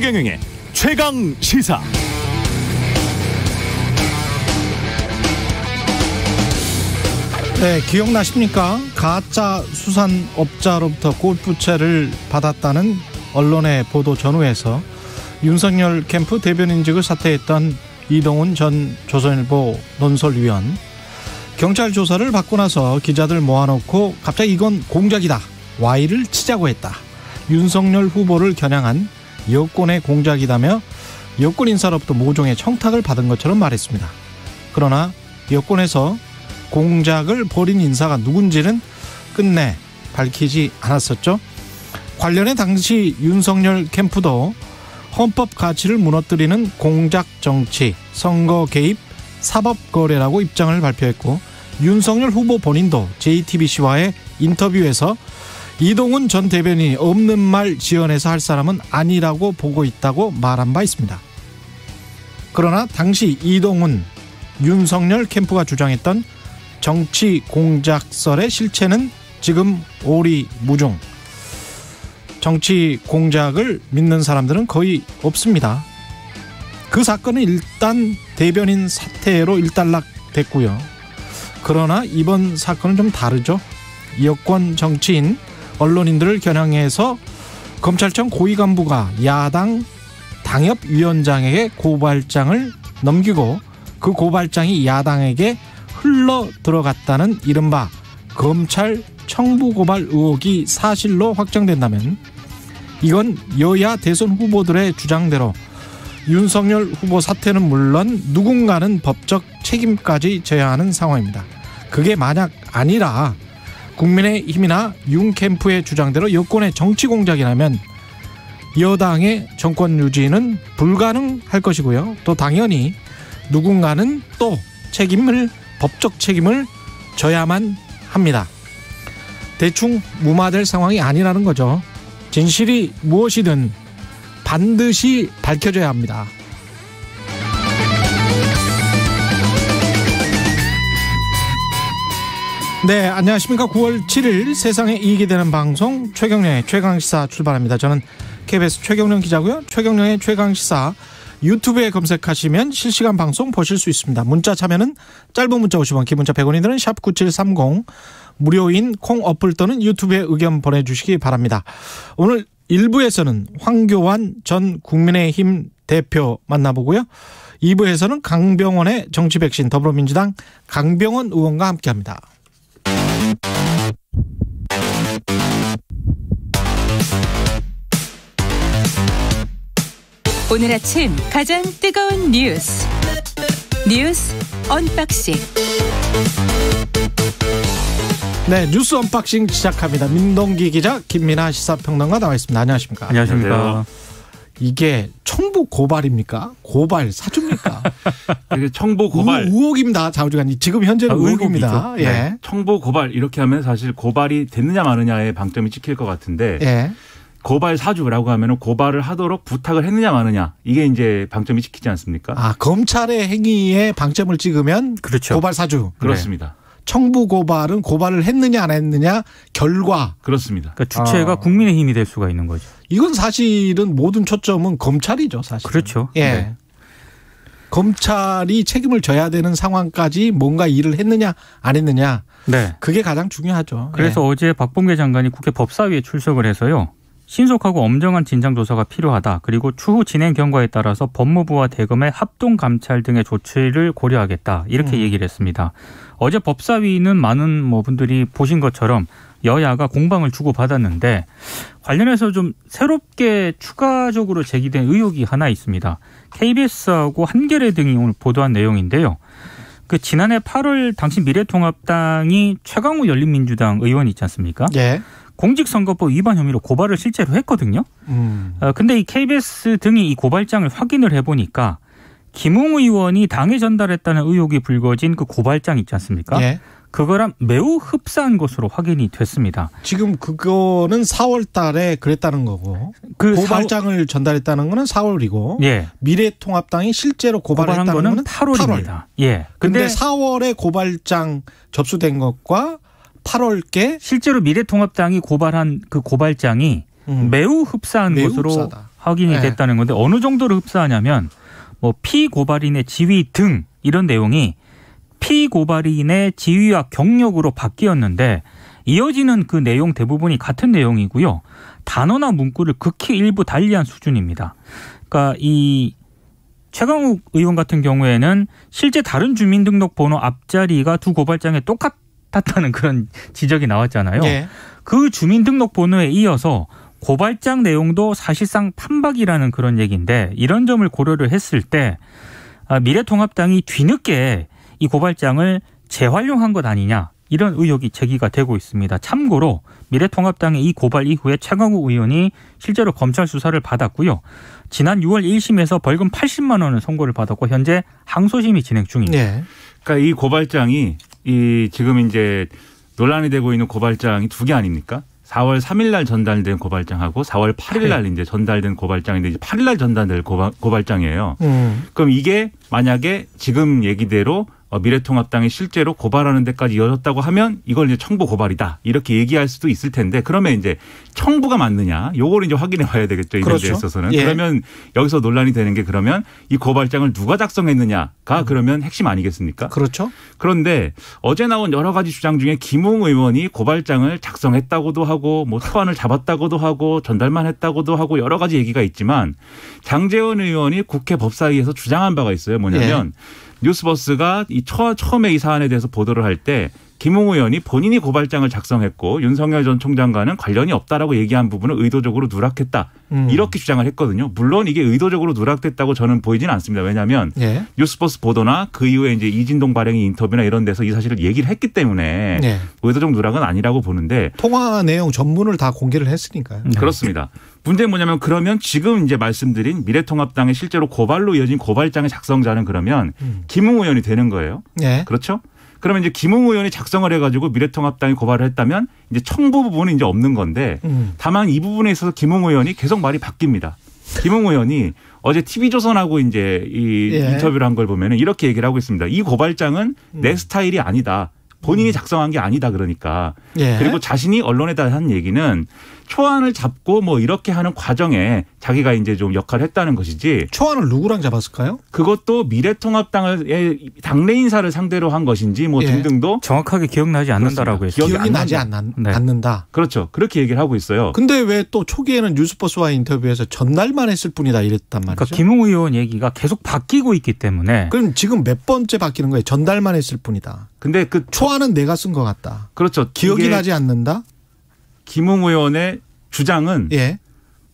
최경영의 최강 시사. 네, 기억나십니까? 가짜 수산업자로부터 골프채를 받았다는 언론의 보도 전후에서 윤석열 캠프 대변인직을 사퇴했던 이동훈 전 조선일보 논설위원, 경찰 조사를 받고 나서 기자들 모아놓고 갑자기 이건 공작이다, Y를 치자고 했다, 윤석열 후보를 겨냥한 여권의 공작이다며 여권 인사로부터 모종의 청탁을 받은 것처럼 말했습니다. 그러나 여권에서 공작을 벌인 인사가 누군지는 끝내 밝히지 않았었죠. 관련해 당시 윤석열 캠프도 헌법 가치를 무너뜨리는 공작 정치, 선거 개입, 사법 거래라고 입장을 발표했고, 윤석열 후보 본인도 JTBC와의 인터뷰에서 이동훈 전 대변인이 없는 말 지어내서 할 사람은 아니라고 보고 있다고 말한 바 있습니다. 그러나 당시 이동훈, 윤석열 캠프가 주장했던 정치 공작설의 실체는 지금 오리무중. 정치 공작을 믿는 사람들은 거의 없습니다. 그 사건은 일단 대변인 사퇴로 일단락됐고요. 그러나 이번 사건은 좀 다르죠. 여권 정치인, 언론인들을 겨냥해서 검찰청 고위 간부가 야당 당협위원장에게 고발장을 넘기고 그 고발장이 야당에게 흘러 들어갔다는 이른바 검찰 청부 고발 의혹이 사실로 확정된다면 이건 여야 대선 후보들의 주장대로 윤석열 후보 사퇴는 물론 누군가는 법적 책임까지 져야 하는 상황입니다. 그게 만약 아니라 국민의힘이나 윤 캠프의 주장대로 여권의 정치 공작이라면 여당의 정권 유지는 불가능할 것이고요. 또 당연히 누군가는 또 법적 책임을 져야만 합니다. 대충 무마될 상황이 아니라는 거죠. 진실이 무엇이든 반드시 밝혀져야 합니다. 네, 안녕하십니까. 9월 7일 세상에 이익이 되는 방송 최경영의 최강시사 출발합니다. 저는 KBS 최경영 기자고요. 최경영의 최강시사 유튜브에 검색하시면 실시간 방송 보실 수 있습니다. 문자 참여는 짧은 문자 50원, 긴 문자 100원이 드는 샵9730, 무료인 콩 어플 또는 유튜브에 의견 보내주시기 바랍니다. 오늘 1부에서는 황교안 전 국민의힘 대표 만나보고요. 2부에서는 강병원의 정치 백신, 더불어민주당 강병원 의원과 함께합니다. 오늘 아침 가장 뜨거운 뉴스 언박싱. 네, 뉴스 언박싱 시작합니다. 민동기 기자, 김민아 시사평론가 나와 있습니다. 안녕하십니까? 안녕하십니까? 이게 청부 고발입니까? 고발 사주입니까? 이게 청부 고발 의혹입니다. 좌우지간 지금 현재는 의혹입니다. 예. 네. 청부 고발 이렇게 하면 사실 고발이 됐느냐 마느냐에 방점이 찍힐 것 같은데, 예. 고발 사주라고 하면은 고발을 하도록 부탁을 했느냐 마느냐, 이게 이제 방점이 찍히지 않습니까? 아, 검찰의 행위에 방점을 찍으면 그렇죠. 고발 사주. 그렇습니다. 네. 청부 고발은 고발을 했느냐 안 했느냐 결과. 그렇습니다. 그러니까 주체가 국민의힘이 될 수가 있는 거죠. 이건 사실은 모든 초점은 검찰이죠, 사실. 그렇죠. 예. 네. 검찰이 책임을 져야 되는 상황까지 뭔가 일을 했느냐 안 했느냐. 네. 그게 가장 중요하죠. 그래서 예. 어제 박범계 장관이 국회 법사위에 출석을 해서요, 신속하고 엄정한 진상조사가 필요하다. 그리고 추후 진행 경과에 따라서 법무부와 대검의 합동감찰 등의 조치를 고려하겠다. 이렇게 얘기를 했습니다. 어제 법사위는 많은 분들이 보신 것처럼 여야가 공방을 주고받았는데, 관련해서 좀 새롭게 추가적으로 제기된 의혹이 하나 있습니다. KBS하고 한겨레 등이 오늘 보도한 내용인데요. 지난해 8월 당시 미래통합당이 최강우 열린민주당 의원 있지 않습니까? 예. 공직선거법 위반 혐의로 고발을 실제로 했거든요. 근데 이 KBS 등이 이 고발장을 확인을 해보니까 김웅 의원이 당에 전달했다는 의혹이 불거진 그 고발장 있지 않습니까? 예. 그거랑 매우 흡사한 것으로 확인이 됐습니다. 지금 그거는 4월 달에 그랬다는 거고, 그 고발장을 전달했다는 거는 4월이고, 예. 미래통합당이 실제로 고발한 거는 8월입니다. 예. 근데 4월에 고발장 접수된 것과 8월께 실제로 미래통합당이 고발한 그 고발장이 매우 흡사한 것으로 확인이 네. 됐다는 건데 어느 정도로 흡사하냐면 뭐 피고발인의 지위 등 이런 내용이 피고발인의 지위와 경력으로 바뀌었는데 이어지는 그 내용 대부분이 같은 내용이고요. 단어나 문구를 극히 일부 달리한 수준입니다. 그러니까 이 최강욱 의원 같은 경우에는 실제 다른 주민등록번호 앞자리가 두 고발장에 똑같았다는 그런 지적이 나왔잖아요. 예. 그 주민등록번호에 이어서 고발장 내용도 사실상 판박이라는 그런 얘기인데 이런 점을 고려를 했을 때 미래통합당이 뒤늦게 이 고발장을 재활용한 것 아니냐 이런 의혹이 제기가 되고 있습니다. 참고로 미래통합당의 이 고발 이후에 최강욱 의원이 실제로 검찰 수사를 받았고요. 지난 6월 1심에서 벌금 80만 원을 선고를 받았고 현재 항소심이 진행 중입니다. 예. 그러니까 이 고발장이 이 지금 이제 논란이 되고 있는 고발장이 두 개 아닙니까? 4월 3일 날 전달된 고발장하고 4월 8일 날 이제 전달된 고발장인데 이제 8일 날 전달될 고발장이에요. 그럼 이게 만약에 지금 얘기대로 미래통합당이 실제로 고발하는 데까지 이어졌다고 하면 이걸 이제 청부 고발이다 이렇게 얘기할 수도 있을 텐데 그러면 이제 청부가 맞느냐 요걸 이제 확인해 봐야 되겠죠. 이런 데 있어서는. 예. 그러면 여기서 논란이 되는 게 그러면 이 고발장을 누가 작성했느냐가 그러면 핵심 아니겠습니까? 그렇죠. 그런데 어제 나온 여러 가지 주장 중에 김웅 의원이 고발장을 작성했다고도 하고 뭐 초안을 잡았다고도 하고 전달만 했다고도 하고 여러 가지 얘기가 있지만 장제원 의원이 국회 법사위에서 주장한 바가 있어요. 뭐냐면 뉴스버스가 처음에 이 사안에 대해서 보도를 할 때 김웅 의원이 본인이 고발장을 작성했고 윤석열 전 총장과는 관련이 없다라고 얘기한 부분을 의도적으로 누락했다. 이렇게 주장을 했거든요. 물론 이게 의도적으로 누락됐다고 저는 보이지는 않습니다. 왜냐하면 예. 뉴스버스 보도나 그 이후에 이제 이진동 발행의 인터뷰나 이런 데서 이 사실을 얘기를 했기 때문에 예. 의도적 누락은 아니라고 보는데 통화 내용 전문을 다 공개를 했으니까요. 그렇습니다. 문제는 뭐냐면 그러면 지금 이제 말씀드린 미래통합당의 실제로 고발로 이어진 고발장의 작성자는 그러면 김웅 의원이 되는 거예요. 예. 그렇죠? 그러면 이제 김웅 의원이 작성을 해가지고 미래통합당이 고발을 했다면 이제 청부 부분은 이제 없는 건데 다만 이 부분에 있어서 김웅 의원이 계속 말이 바뀝니다. 김웅 의원이 어제 TV조선하고 이제 이 예. 인터뷰를 한 걸 보면은 이렇게 얘기를 하고 있습니다. 이 고발장은 내 스타일이 아니다. 본인이 작성한 게 아니다 그러니까. 예. 그리고 자신이 언론에다 한 얘기는 초안을 잡고 뭐 이렇게 하는 과정에 자기가 이제 좀 역할을 했다는 것이지. 초안을 누구랑 잡았을까요? 그것도 미래통합당의 당내 인사를 상대로 한 것인지 뭐 예. 등등도 정확하게 기억나지 않는다라고 했어요. 기억이 나지 않는다. 그렇죠. 그렇게 얘기를 하고 있어요. 근데 왜 또 초기에는 뉴스버스와 인터뷰에서 전날만 했을 뿐이다 이랬단 말이죠. 그러니까 김웅 의원 얘기가 계속 바뀌고 있기 때문에 그럼 지금 몇 번째 바뀌는 거예요? 전달만 했을 뿐이다. 근데 그 초안은 내가 쓴 것 같다. 그렇죠. 기억이 나지 않는다. 김웅 의원의 주장은 예.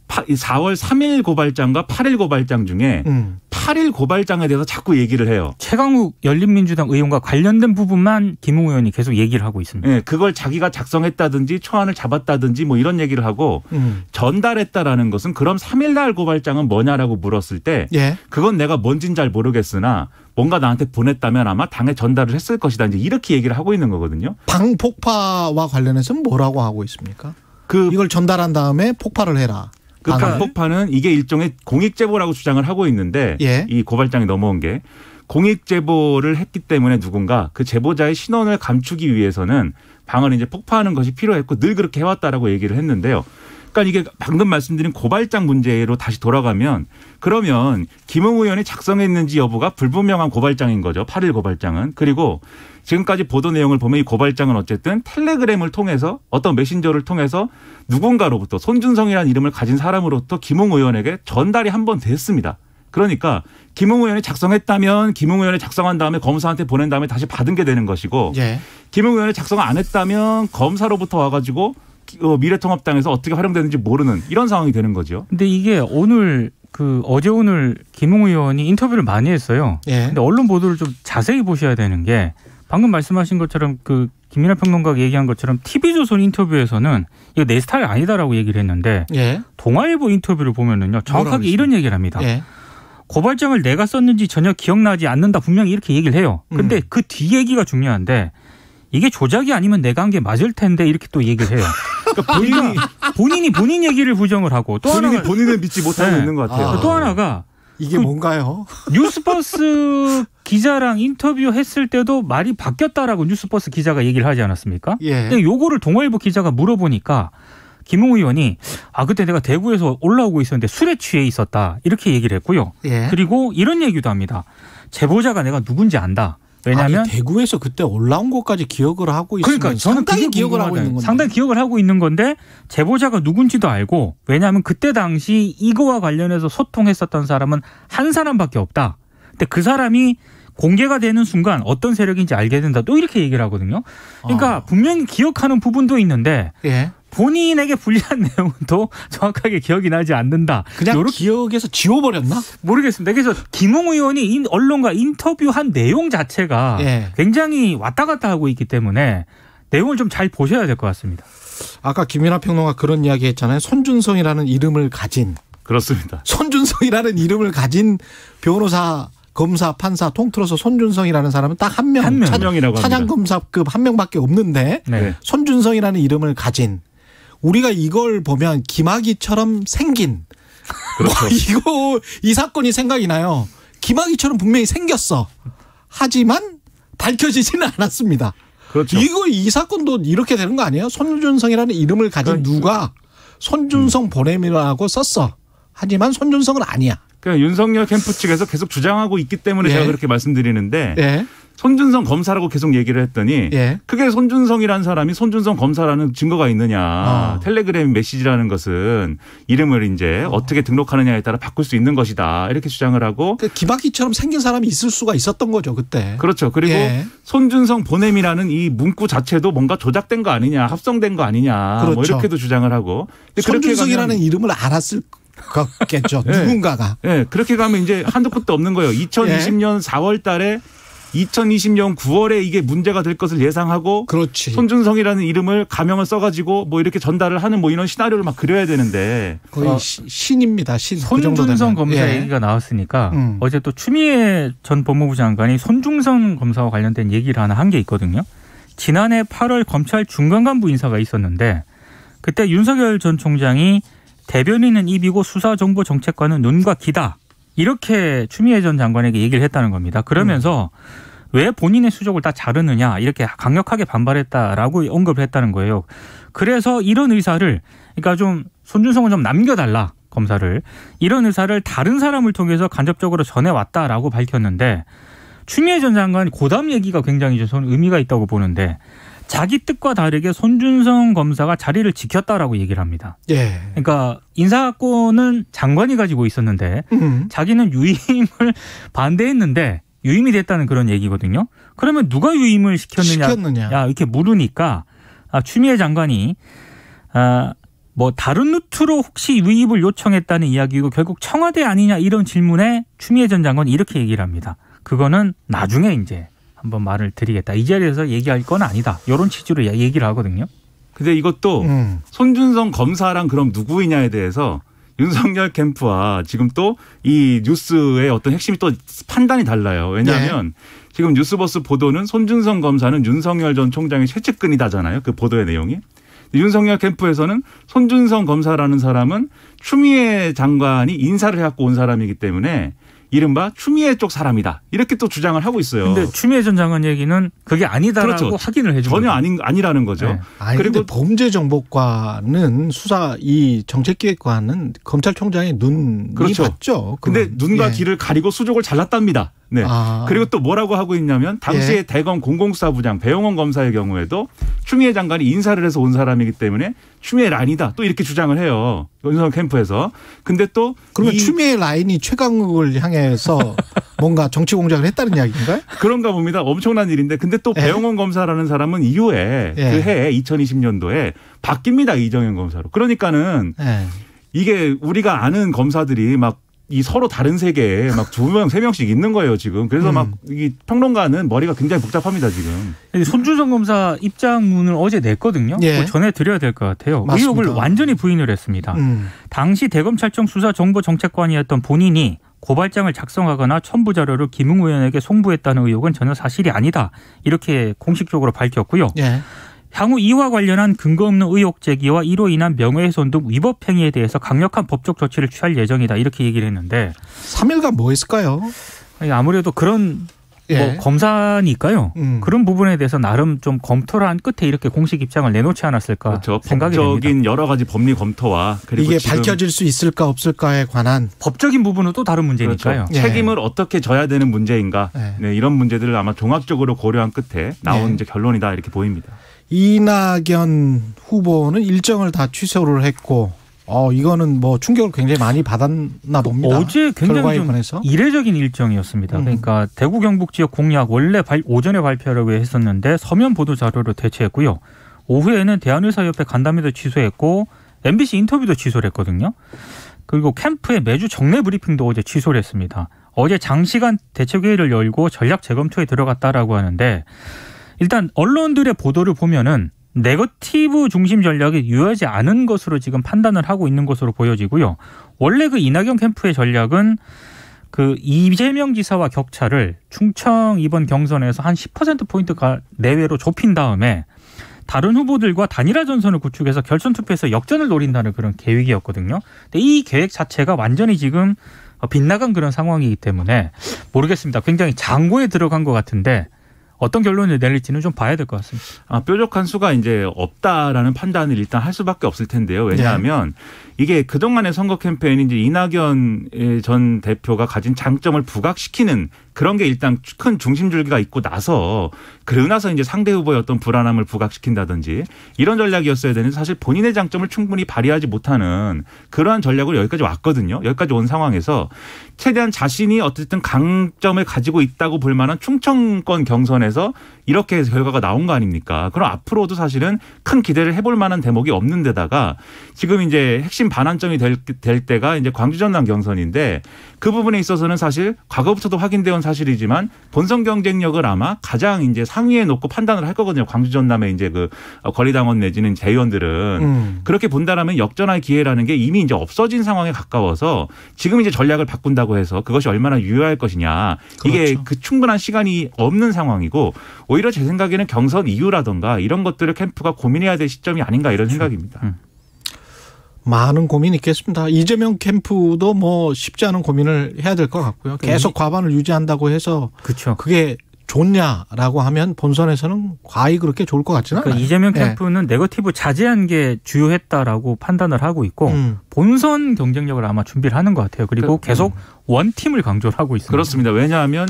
4월 3일 고발장과 8일 고발장 중에 8일 고발장에 대해서 자꾸 얘기를 해요. 최강욱 열린민주당 의원과 관련된 부분만 김웅 의원이 계속 얘기를 하고 있습니다. 네, 그걸 자기가 작성했다든지 초안을 잡았다든지 뭐 이런 얘기를 하고 전달했다라는 것은 그럼 3일 날 고발장은 뭐냐라고 물었을 때 예. 그건 내가 뭔진 잘 모르겠으나 뭔가 나한테 보냈다면 아마 당에 전달을 했을 것이다. 이제 이렇게 얘기를 하고 있는 거거든요. 방폭파와 관련해서는 뭐라고 하고 있습니까? 그 이걸 전달한 다음에 폭파를 해라. 그 방폭파는 이게 일종의 공익제보라고 주장을 하고 있는데 예. 이 고발장이 넘어온 게 공익제보를 했기 때문에 누군가 그 제보자의 신원을 감추기 위해서는 방을 이제 폭파하는 것이 필요했고 늘 그렇게 해왔다라고 얘기를 했는데요. 그러니까 이게 방금 말씀드린 고발장 문제로 다시 돌아가면 그러면 김웅 의원이 작성했는지 여부가 불분명한 고발장인 거죠. 8일 고발장은. 그리고 지금까지 보도 내용을 보면 이 고발장은 어쨌든 텔레그램을 통해서 어떤 메신저를 통해서 누군가로부터 손준성이라는 이름을 가진 사람으로부터 김웅 의원에게 전달이 한 번 됐습니다. 그러니까 김웅 의원이 작성했다면 김웅 의원이 작성한 다음에 검사한테 보낸 다음에 다시 받은 게 되는 것이고 예. 김웅 의원이 작성 안 했다면 검사로부터 와가지고 미래통합당에서 어떻게 활용되는지 모르는 이런 상황이 되는 거죠. 근데 이게 어제 오늘 김웅 의원이 인터뷰를 많이 했어요. 예. 근데 언론 보도를 좀 자세히 보셔야 되는 게 방금 말씀하신 것처럼 그 김민하 평론가가 얘기한 것처럼 TV조선 인터뷰에서는 이거 내 스타일 아니다라고 얘기를 했는데 예. 동아일보 인터뷰를 보면은요 정확하게 이런 얘기를 합니다. 예. 고발장을 내가 썼는지 전혀 기억나지 않는다 분명히 이렇게 얘기를 해요. 근데 그 뒤 얘기가 중요한데 이게 조작이 아니면 내가 한 게 맞을 텐데 이렇게 또 얘기를 해요. 그러니까 본인 얘기를 부정을 하고 또 하나가 본인을 믿지 못하고 네. 있는 것 같아요. 또 하나가 이게 뭔가요? 뉴스버스 기자랑 인터뷰했을 때도 말이 바뀌었다라고 뉴스버스 기자가 얘기를 하지 않았습니까? 예. 근데 요거를 동아일보 기자가 물어보니까 김웅 의원이 그때 내가 대구에서 올라오고 있었는데 술에 취해 있었다 이렇게 얘기를 했고요. 예. 그리고 이런 얘기도 합니다. 제보자가 내가 누군지 안다. 왜냐하면 대구에서 그때 올라온 것까지 기억을 하고 있으면 그러니까 저는 상당히 기억을 하고 있는 건데. 상당히 기억을 하고 있는 건데 제보자가 누군지도 알고 왜냐하면 그때 당시 이거와 관련해서 소통했었던 사람은 한 사람밖에 없다. 근데 그 사람이 공개가 되는 순간 어떤 세력인지 알게 된다. 또 이렇게 얘기를 하거든요. 그러니까 분명히 기억하는 부분도 있는데 예. 본인에게 불리한 내용은 또 정확하게 기억이 나지 않는다. 그냥 요렇게 기억에서 지워버렸나? 모르겠습니다. 그래서 김웅 의원이 언론과 인터뷰한 내용 자체가 예. 굉장히 왔다 갔다 하고 있기 때문에 내용을 좀 잘 보셔야 될 것 같습니다. 아까 김연아 평론가 그런 이야기 했잖아요. 손준성이라는 이름을 가진. 그렇습니다. 손준성이라는 이름을 가진 변호사, 검사, 판사 통틀어서 손준성이라는 사람은 딱 한 명. 한 명이라고 합니다. 차장검사급 한 명밖에 없는데 네. 손준성이라는 이름을 가진 우리가 이걸 보면 김학의처럼 생긴 그렇죠. 이 사건이 생각이 나요. 김학의처럼 분명히 생겼어. 하지만 밝혀지지는 않았습니다. 그렇죠. 이 사건도 이렇게 되는 거 아니에요? 손준성이라는 이름을 가진 누가 손준성 보냄이라고 썼어. 하지만 손준성은 아니야. 그러니까 윤석열 캠프 측에서 계속 주장하고 있기 때문에 예. 제가 그렇게 말씀드리는데 예. 손준성 검사라고 계속 얘기를 했더니 예. 그게 손준성이라는 사람이 손준성 검사라는 증거가 있느냐. 텔레그램 메시지라는 것은 이름을 이제 어떻게 등록하느냐에 따라 바꿀 수 있는 것이다. 이렇게 주장을 하고. 그러니까 김학의처럼 생긴 사람이 있을 수가 있었던 거죠. 그때. 그렇죠. 그리고 예. 손준성 보냄이라는 이 문구 자체도 뭔가 조작된 거 아니냐. 합성된 거 아니냐. 그렇죠. 뭐 이렇게도 주장을 하고. 손준성이라는 이름을 알았을 거겠죠. 네. 누군가가. 네. 그렇게 가면 이제 한도 끝도 없는 거예요. 2020년 4월 달에 2020년 9월에 이게 문제가 될 것을 예상하고 그렇지. 손준성이라는 이름을 가명을 써가지고 뭐 이렇게 전달을 하는 뭐 이런 시나리오를 막 그려야 되는데 거의 신입니다. 신. 손준성 검사 예. 얘기가 나왔으니까 어제 또 추미애 전 법무부 장관이 손준성 검사와 관련된 얘기를 하나 한 게 있거든요. 지난해 8월 검찰 중간간부 인사가 있었는데 그때 윤석열 전 총장이 대변인은 입이고 수사정보정책관은 눈과 귀다. 이렇게 추미애 전 장관에게 얘기를 했다는 겁니다. 그러면서 왜 본인의 수족을 다 자르느냐 이렇게 강력하게 반발했다라고 언급을 했다는 거예요. 그래서 이런 의사를 그러니까 좀 손준성을 좀 남겨달라 검사를 이런 의사를 다른 사람을 통해서 간접적으로 전해왔다라고 밝혔는데 추미애 전 장관이 고담 얘기가 굉장히 저는 의미가 있다고 보는데 자기 뜻과 다르게 손준성 검사가 자리를 지켰다라고 얘기를 합니다. 예. 그러니까 인사권은 장관이 가지고 있었는데 자기는 유임을 반대했는데 유임이 됐다는 그런 얘기거든요. 그러면 누가 유임을 시켰느냐. 야, 이렇게 물으니까 추미애 장관이 뭐 다른 루트로 혹시 유입을 요청했다는 이야기고 결국 청와대 아니냐 이런 질문에 추미애 전 장관이 이렇게 얘기를 합니다. 그거는 나중에 이제 한번 말을 드리겠다. 이 자리에서 얘기할 건 아니다. 이런 취지로 얘기를 하거든요. 근데 이것도 손준성 검사랑 그럼 누구이냐에 대해서 윤석열 캠프와 지금 또 이 뉴스의 어떤 핵심이 또 판단이 달라요. 왜냐하면 지금 뉴스버스 보도는 손준성 검사는 윤석열 전 총장의 최측근이다잖아요. 그 보도의 내용이. 윤석열 캠프에서는 손준성 검사라는 사람은 추미애 장관이 인사를 해갖고 온 사람이기 때문에 이른바 추미애 쪽 사람이다. 이렇게 또 주장을 하고 있어요. 그런데 추미애 전 장관 얘기는 그게 아니다라고 그렇죠. 확인을 해준 전혀 거죠. 아니라는 거죠. 네. 그리고 범죄정보과는 이 정책기획과는 검찰총장의 눈이 그렇죠. 맞죠. 근데 눈과 귀를 가리고 수족을 잘랐답니다. 네. 그리고 또 뭐라고 하고 있냐면 당시에 대검 공공수사부장 배용원 검사의 경우에도 추미애 장관이 인사를 해서 온 사람이기 때문에 추미애 라인이다. 또 이렇게 주장을 해요. 윤석열 캠프에서. 근데 또 그러면 추미애 라인이 최강욱을 향해서 뭔가 정치 공작을 했다는 이야기인가요? 그런가 봅니다. 엄청난 일인데. 근데 또 배용원 검사라는 사람은 이후에 그 해 2020년도에 바뀝니다. 이정현 검사로. 그러니까는 이게 우리가 아는 검사들이 막 이 서로 다른 세계에 막 2명, 3명씩 있는 거예요, 지금. 그래서 막 이 평론가는 머리가 굉장히 복잡합니다, 지금. 손준성 검사 입장문을 어제 냈거든요. 뭐 전해드려야 될 것 같아요. 맞습니다. 의혹을 완전히 부인을 했습니다. 당시 대검찰청 수사정보정책관이었던 본인이 고발장을 작성하거나 첨부 자료를 김웅 의원에게 송부했다는 의혹은 전혀 사실이 아니다. 이렇게 공식적으로 밝혔고요. 향후 이와 관련한 근거 없는 의혹 제기와 이로 인한 명예훼손 등 위법 행위에 대해서 강력한 법적 조치를 취할 예정이다. 이렇게 얘기를 했는데 3일간 뭐 했을까요? 아무래도 그런 뭐 검사니까요. 그런 부분에 대해서 나름 좀 검토를 한 끝에 이렇게 공식 입장을 내놓지 않았을까 그렇죠. 생각이 법적인 됩니다. 여러 가지 법리 검토와 그리고 이게 밝혀질 수 있을까 없을까에 관한 법적인 부분은 또 다른 문제니까요. 그렇죠. 책임을 어떻게 져야 되는 문제인가 네, 이런 문제들을 아마 종합적으로 고려한 끝에 나온 이제 결론이다 이렇게 보입니다. 이낙연 후보는 일정을 다 취소를 했고 이거는 뭐 충격을 굉장히 많이 받았나 봅니다. 어제 굉장히 좀 관해서. 이례적인 일정이었습니다. 그러니까 대구 경북 지역 공약 원래 오전에 발표하려고 했었는데 서면 보도 자료로 대체했고요. 오후에는 대한의사협회 간담회도 취소했고 MBC 인터뷰도 취소를 했거든요. 그리고 캠프의 매주 정례 브리핑도 어제 취소를 했습니다. 어제 장시간 대책회의를 열고 전략 재검토에 들어갔다라고 하는데 일단 언론들의 보도를 보면은 네거티브 중심 전략이 유효하지 않은 것으로 지금 판단을 하고 있는 것으로 보여지고요. 원래 그 이낙연 캠프의 전략은 그 이재명 지사와 격차를 충청 이번 경선에서 한 10%포인트가 내외로 좁힌 다음에 다른 후보들과 단일화 전선을 구축해서 결선 투표에서 역전을 노린다는 그런 계획이었거든요. 근데 이 계획 자체가 완전히 지금 빗나간 그런 상황이기 때문에 모르겠습니다. 굉장히 장고에 들어간 것 같은데 어떤 결론을 내릴지는 좀 봐야 될 것 같습니다. 뾰족한 수가 이제 없다라는 판단을 일단 할 수밖에 없을 텐데요. 왜냐하면 이게 그동안의 선거 캠페인이 이제 이낙연 전 대표가 가진 장점을 부각시키는 그런 게 일단 큰 중심줄기가 있고 나서 그러고 나서 이제 상대 후보의 어떤 불안함을 부각시킨다든지 이런 전략이었어야 되는데 사실 본인의 장점을 충분히 발휘하지 못하는 그러한 전략으로 여기까지 왔거든요. 여기까지 온 상황에서 최대한 자신이 어쨌든 강점을 가지고 있다고 볼 만한 충청권 경선에서 이렇게 해서 결과가 나온 거 아닙니까? 그럼 앞으로도 사실은 큰 기대를 해볼 만한 대목이 없는 데다가 지금 이제 핵심 반환점이 될 때가 이제 광주 전남 경선인데 그 부분에 있어서는 사실 과거부터도 확인되어 온 사실이지만 본선 경쟁력을 아마 가장 이제 상위에 놓고 판단을 할 거거든요. 광주 전남의 이제 그 권리당원 내지는 재의원들은 그렇게 본다라면 역전할 기회라는 게 이미 이제 없어진 상황에 가까워서 지금 이제 전략을 바꾼다고 해서 그것이 얼마나 유효할 것이냐 이게 그렇죠. 그 충분한 시간이 없는 상황이고 오히려 제 생각에는 경선 이유라든가 이런 것들을 캠프가 고민해야 될 시점이 아닌가 이런 생각입니다. 많은 고민이 있겠습니다. 이재명 캠프도 뭐 쉽지 않은 고민을 해야 될 것 같고요. 계속 과반을 유지한다고 해서 그렇죠. 그게 좋냐라고 하면 본선에서는 과히 그렇게 좋을 것 같지는 않아요. 이재명 캠프는 네거티브 자제한 게 주요했다라고 판단을 하고 있고 본선 경쟁력을 아마 준비를 하는 것 같아요. 그리고 계속 원팀을 강조를 하고 있습니다. 그렇습니다. 왜냐하면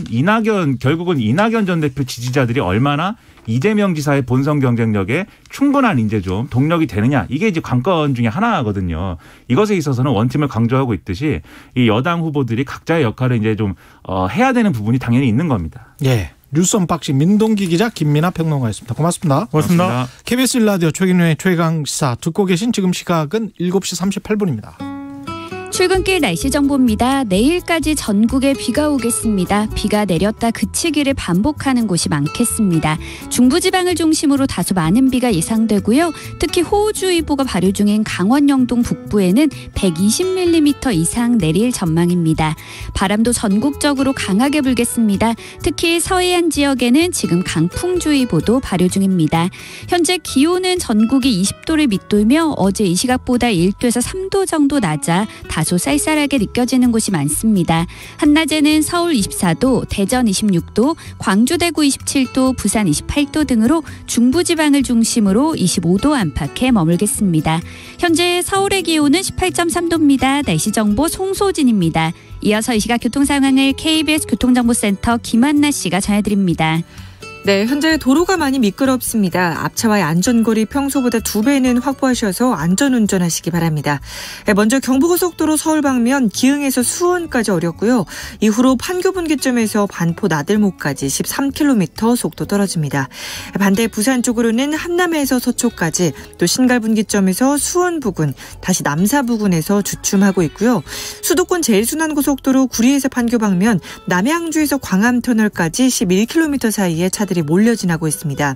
결국은 이낙연 전 대표 지지자들이 얼마나 이재명 지사의 본선 경쟁력에 충분한 이제 좀 동력이 되느냐 이게 이제 관건 중에 하나거든요. 이것에 있어서는 원팀을 강조하고 있듯이 이 여당 후보들이 각자의 역할을 이제 좀 해야 되는 부분이 당연히 있는 겁니다. 예. 뉴스 언박싱 민동기 기자 김민아 평론가였습니다. 고맙습니다. 고맙습니다. KBS 1라디오 최경영의 최강시사 듣고 계신 지금 시각은 7시 38분입니다. 출근길 날씨 정보입니다. 내일까지 전국에 비가 오겠습니다. 비가 내렸다 그치기를 반복하는 곳이 많겠습니다. 중부지방을 중심으로 다소 많은 비가 예상되고요. 특히 호우주의보가 발효 중인 강원 영동 북부에는 120mm 이상 내릴 전망입니다. 바람도 전국적으로 강하게 불겠습니다. 특히 서해안 지역에는 지금 강풍주의보도 발효 중입니다. 현재 기온은 전국이 20도를 밑돌며 어제 이 시각보다 1도에서 3도 정도 낮아 다소 쌀쌀하게 느껴지는 곳이 많습니다. 한낮에는 서울 24도, 대전 26도, 광주 대구 27도, 부산 28도 등으로 중부지방을 중심으로 25도 안팎에 머물겠습니다. 현재 서울의 기온은 18.3도입니다. 날씨 정보 송소진입니다. 이어서 이 시각 교통 상황을 KBS 교통정보센터 김한나 씨가 전해드립니다. 네, 현재 도로가 많이 미끄럽습니다. 앞차와의 안전거리 평소보다 2배는 확보하셔서 안전운전하시기 바랍니다. 먼저 경부고속도로 서울 방면 기흥에서 수원까지 어렵고요. 이후로 판교분기점에서 반포 나들목까지 13km 속도 떨어집니다. 반대 부산 쪽으로는 한남에서 서초까지 또 신갈분기점에서 수원 부근 다시 남사 부근에서 주춤하고 있고요. 수도권 제일순환고속도로 구리에서 판교 방면 남양주에서 광암터널까지 11km 사이에 차들이 몰려 지나고 있습니다.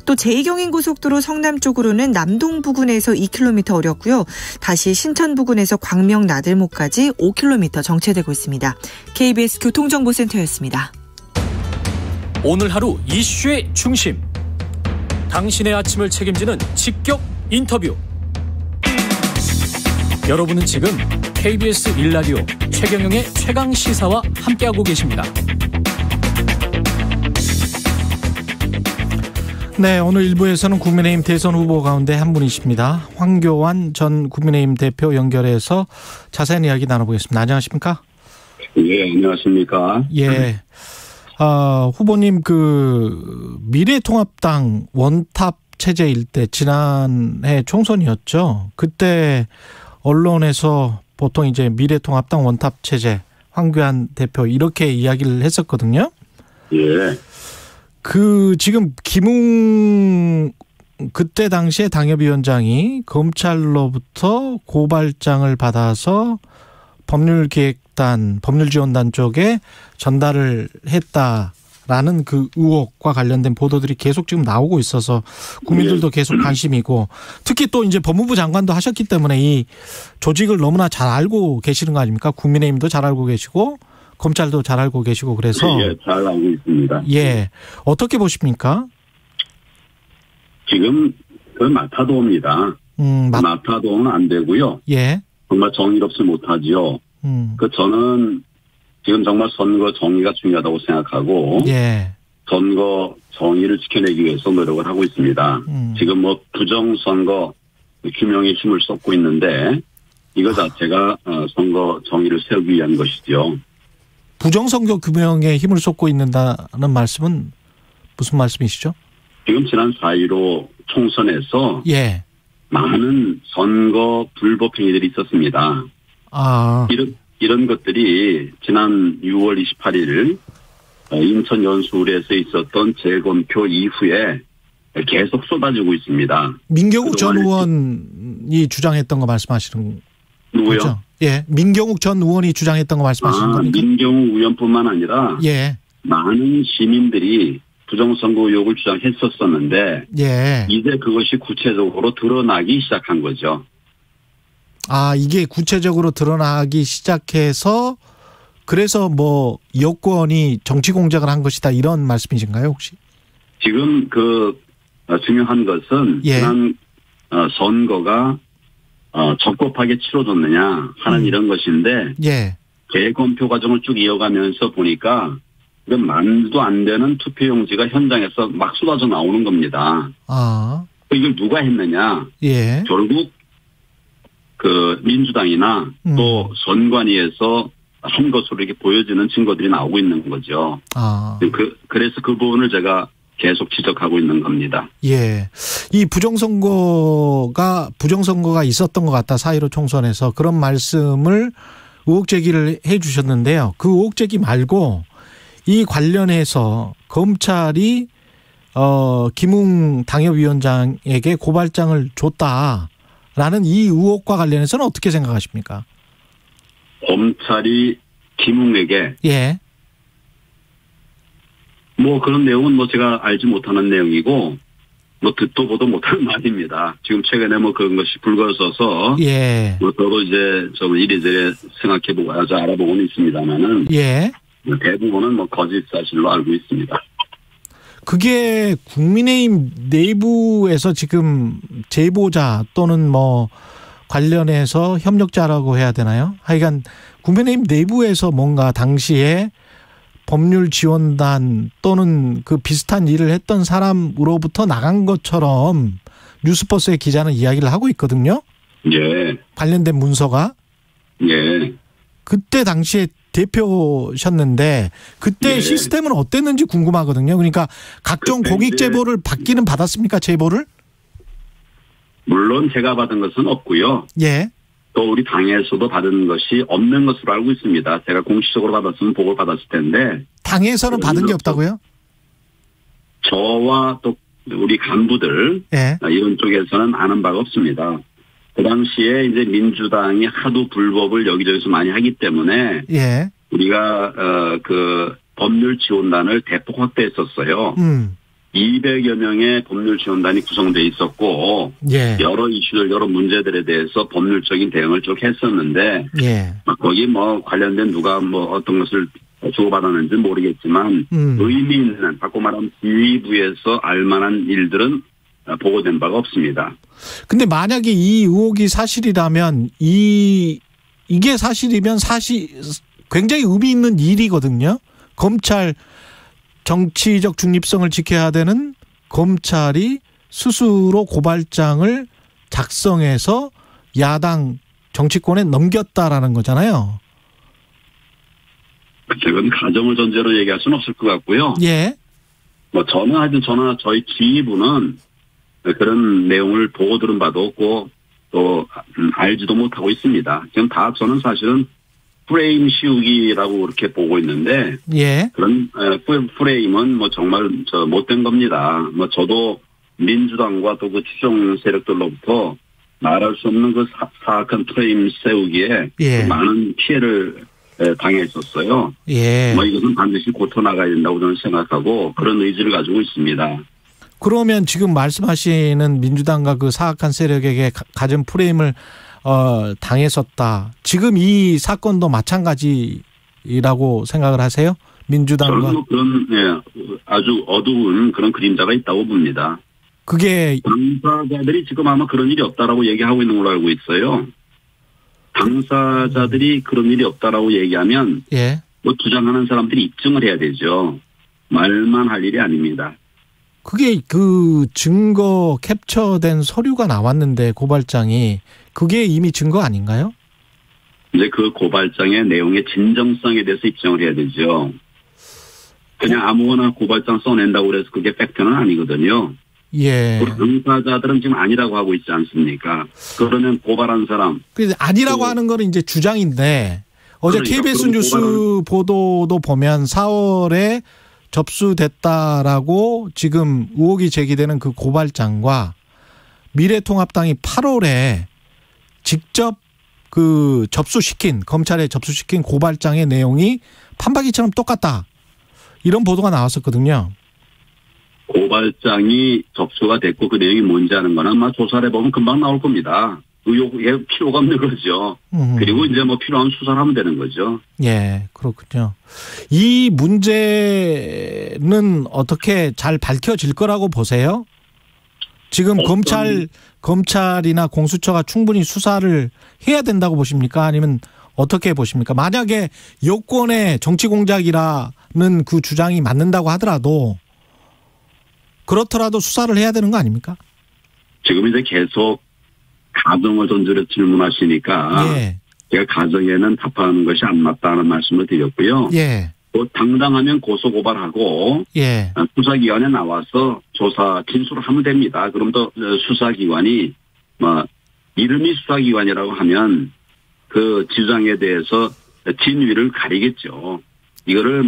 또 제2경인고속도로 성남 쪽으로는 남동 부근에서 2km 어렵고요. 다시 신천 부근에서 광명 나들목까지 5km 정체되고 있습니다. KBS 교통정보센터였습니다. 오늘 하루 이슈의 중심. 당신의 아침을 책임지는 직격 인터뷰. 여러분은 지금 KBS 1라디오 최경영의 최강시사와 함께하고 계십니다. 네, 오늘 1부에서는 국민의힘 대선 후보 가운데 한 분이십니다. 황교안 전 국민의힘 대표 연결해서 자세한 이야기 나눠보겠습니다. 안녕하십니까? 예, 안녕하십니까? 예. 후보님, 미래통합당 원탑 체제일 때 지난해 총선이었죠. 그때 언론에서 보통 이제 미래통합당 원탑 체제, 황교안 대표 이렇게 이야기를 했었거든요. 예. 지금 그때 당시에 당협위원장이 검찰로부터 고발장을 받아서 법률지원단 쪽에 전달을 했다라는 그 의혹과 관련된 보도들이 계속 지금 나오고 있어서 국민들도 계속 관심이고, 특히 또 이제 법무부 장관도 하셨기 때문에 이 조직을 너무나 잘 알고 계시는 거 아닙니까? 국민의힘도 잘 알고 계시고 검찰도 잘 알고 계시고 그래서. 예, 잘 알고 있습니다. 예. 어떻게 보십니까? 지금 마타도입니다. 마타도는 안 되고요. 예. 정말 정의롭지 못하지요. 저는 지금 정말 선거 정의가 중요하다고 생각하고, 예. 선거 정의를 지켜내기 위해서 노력을 하고 있습니다. 지금 부정선거 규명에 힘을 쏟고 있는데, 이거 자체가 선거 정의를 세우기 위한 것이죠. 부정선거 규명에 힘을 쏟고 있는다는 말씀은 무슨 말씀이시죠? 지금 지난 4.15 총선에서 예. 많은 선거 불법 행위들이 있었습니다. 이런 것들이 지난 6월 28일 인천 연수울에서 있었던 재검표 이후에 계속 쏟아지고 있습니다. 민경욱 전 의원이 주장했던 거 말씀하시는 누구요? 거죠? 예, 민경욱 전 의원이 주장했던 거 말씀하시는 겁니까? 민경욱 의원뿐만 아니라 예. 많은 시민들이 부정선거 의혹을 주장했었었는데, 예. 이제 그것이 구체적으로 드러나기 시작한 거죠. 이게 구체적으로 드러나기 시작해서 그래서 여권이 정치 공작을 한 것이다 이런 말씀이신가요, 혹시? 지금 중요한 것은 예. 지난 선거가 적법하게 치러졌느냐 하는 이런 것인데, 예. 재검표 과정을 쭉 이어가면서 보니까 만도 안 되는 투표용지가 현장에서 막 쏟아져 나오는 겁니다. 이걸 누가 했느냐? 예. 결국 민주당이나 또 선관위에서 한 것으로 이렇게 보여지는 증거들이 나오고 있는 거죠. 그래서 그 부분을 제가 계속 지적하고 있는 겁니다. 예. 이 부정선거가 있었던 것 같다. 4.15 총선에서 그런 말씀을 의혹 제기를 해 주셨는데요. 그 의혹 제기 말고 이 관련해서 검찰이 김웅 당협위원장에게 고발장을 줬다라는 이 의혹과 관련해서는 어떻게 생각하십니까? 검찰이 김웅에게 예. 그런 내용은 제가 알지 못하는 내용이고 듣도 보도 못하는 말입니다. 지금 최근에 그런 것이 불거져서 예. 저도 이제 좀 이리저리 생각해보고 알아보고는 있습니다만은 예. 대부분은 거짓 사실로 알고 있습니다. 그게 국민의힘 내부에서 지금 제보자 또는 관련해서 협력자라고 해야 되나요? 하여간 국민의힘 내부에서 뭔가 당시에 법률 지원단 또는 그 비슷한 일을 했던 사람으로부터 나간 것처럼 뉴스버스의 기자는 이야기를 하고 있거든요. 예. 관련된 문서가. 예. 그때 당시에 대표셨는데 그때 예. 시스템은 어땠는지 궁금하거든요. 그러니까 각종 공익 제보를 받기는 받았습니까? 제보를? 물론 제가 받은 것은 없고요. 예. 또 우리 당에서도 받은 것이 없는 것으로 알고 있습니다. 제가 공식적으로 받았으면 보고를 받았을 텐데. 당에서는 받은 게 없다고요? 저와 또 우리 간부들 예. 이런 쪽에서는 아는 바가 없습니다. 그 당시에 이제 민주당이 하도 불법을 여기저기서 많이 하기 때문에 예. 우리가 법률 지원단을 대폭 확대했었어요. 200여 명의 법률 지원단이 구성돼 있었고 예. 여러 이슈들 여러 문제들에 대해서 법률적인 대응을 쭉 했었는데 예. 거기 관련된 누가 어떤 것을 주고받았는지 모르겠지만 의미 있는 바꿔 말하면 지휘부에서 알만한 일들은 보고된 바가 없습니다. 근데 만약에 이 의혹이 사실이라면 이게 사실이면 굉장히 의미 있는 일이거든요. 검찰 정치적 중립성을 지켜야 되는 검찰이 스스로 고발장을 작성해서 야당 정치권에 넘겼다라는 거잖아요. 그건 가정을 전제로 얘기할 수는 없을 것 같고요. 예. 뭐 저나 저희 지휘부는 그런 내용을 보고 들은 바도 없고 또 알지도 못하고 있습니다. 지금 다 저는 사실은 프레임 씌우기라고 그렇게 보고 있는데 예. 그런 프레임은 뭐 정말 못된 겁니다. 뭐 저도 민주당과 또 그 추종 세력들로부터 말할 수 없는 그 사악한 프레임 세우기에 예. 많은 피해를 당했었어요. 예. 뭐 이것은 반드시 고쳐 나가야 된다고 저는 생각하고 그런 의지를 가지고 있습니다. 그러면 지금 말씀하시는 민주당과 그 사악한 세력에게 가진 프레임을 당했었다. 지금 이 사건도 마찬가지라고 생각을 하세요? 민주당과. 저는 뭐 그런 아주 어두운 그런 그림자가 있다고 봅니다. 그게 당사자들이 지금 아마 그런 일이 없다라고 얘기하고 있는 걸로 알고 있어요. 당사자들이 그런 일이 없다라고 얘기하면 예. 뭐 주장하는 사람들이 입증을 해야 되죠. 말만 할 일이 아닙니다. 그게 그 증거 캡처된 서류가 나왔는데 고발장이 그게 이미 증거 아닌가요? 이제 그 고발장의 내용의 진정성에 대해서 입증을 해야 되죠. 그냥 아무거나 고발장 써낸다고 해서 그게 팩트는 아니거든요. 예. 우리 당사자들은 지금 아니라고 하고 있지 않습니까? 그러면 고발한 사람. 그래서 아니라고 하는 거는 이제 주장인데 어제 그러니까 KBS 뉴스 보도도 보면 4월에 접수됐다라고 지금 의혹이 제기되는 그 고발장과 미래통합당이 8월에 직접 그 검찰에 접수시킨 고발장의 내용이 판박이처럼 똑같다. 이런 보도가 나왔었거든요. 고발장이 접수가 됐고 그 내용이 뭔지 아는 거는 아마 조사를 해보면 금방 나올 겁니다. 의혹에 필요가 없는 거죠. 그리고 이제 뭐 필요한 수사를 하면 되는 거죠. 예, 그렇군요. 이 문제는 어떻게 잘 밝혀질 거라고 보세요? 지금 검찰이나 공수처가 충분히 수사를 해야 된다고 보십니까? 아니면 어떻게 보십니까? 만약에 여권의 정치 공작이라는 그 주장이 맞는다고 하더라도 그렇더라도 수사를 해야 되는 거 아닙니까? 지금 이제 계속 가정을 전제로 질문하시니까 예. 제가 가정에는 답하는 것이 안 맞다는 말씀을 드렸고요. 예. 당당하면 고소고발하고 예. 수사기관에 나와서 조사 진술을 하면 됩니다. 그럼 또 수사기관이 이름이 수사기관이라고 하면 그 주장에 대해서 진위를 가리겠죠. 이거를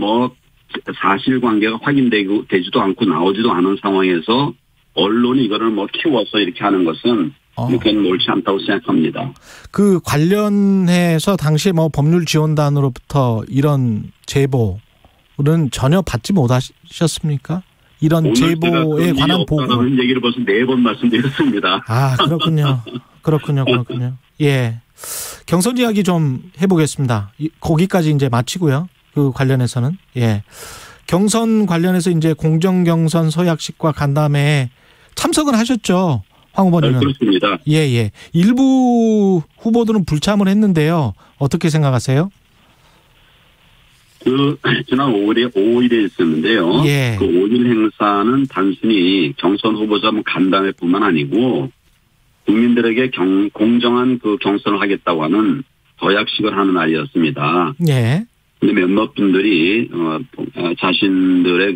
사실관계가 확인되지도 않고 나오지도 않은 상황에서 언론이 이거를 키워서 이렇게 하는 것은 그건 옳지 않다고 생각합니다. 그 관련해서 당시에 법률 지원단으로부터 이런 제보는 전혀 받지 못하셨습니까? 이런 제보에 관한 보고. 그런 얘기를 벌써 4번 말씀드렸습니다. 아, 그렇군요. 그렇군요. 예. 경선 이야기 좀 해보겠습니다. 거기까지 이제 마치고요. 그 관련해서는. 예. 경선 관련해서 이제 공정경선 서약식과 간담회에 참석은 하셨죠? 황 후보님은. 그렇습니다. 예. 일부 후보들은 불참을 했는데요. 어떻게 생각하세요? 지난 5일에 있었는데요. 예. 그 5일 행사는 단순히 경선 후보자 간담회뿐만 아니고 국민들에게 공정한 그 경선을 하겠다고 하는 서약식을 하는 날이었습니다. 예. 근데 몇몇 분들이 자신들의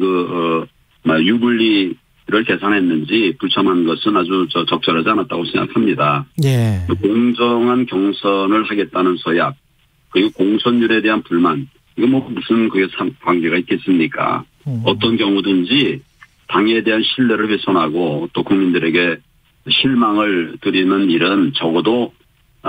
유불리를 계산했는지 불참한 것은 아주 적절하지 않았다고 생각합니다. 예. 공정한 경선을 하겠다는 서약 그리고 공천률에 대한 불만 이거 무슨 그게 관계가 있겠습니까? 어떤 경우든지 당에 대한 신뢰를 훼손하고 또 국민들에게 실망을 드리는 일은 적어도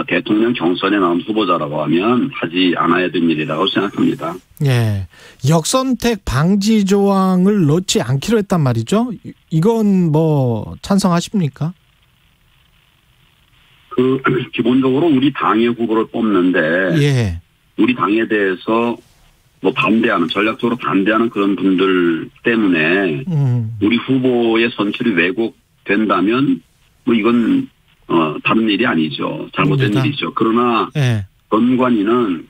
대통령 경선에 나온 후보자라고 하면 하지 않아야 될 일이라고 생각합니다. 예. 역선택 방지 조항을 넣지 않기로 했단 말이죠. 이건 찬성하십니까? 기본적으로 우리 당의 후보를 뽑는데 예. 우리 당에 대해서 전략적으로 반대하는 그런 분들 때문에 우리 후보의 선출이 왜곡된다면 이건 다른 일이 아니죠. 잘못된 일이죠. 그러나 예. 선관위는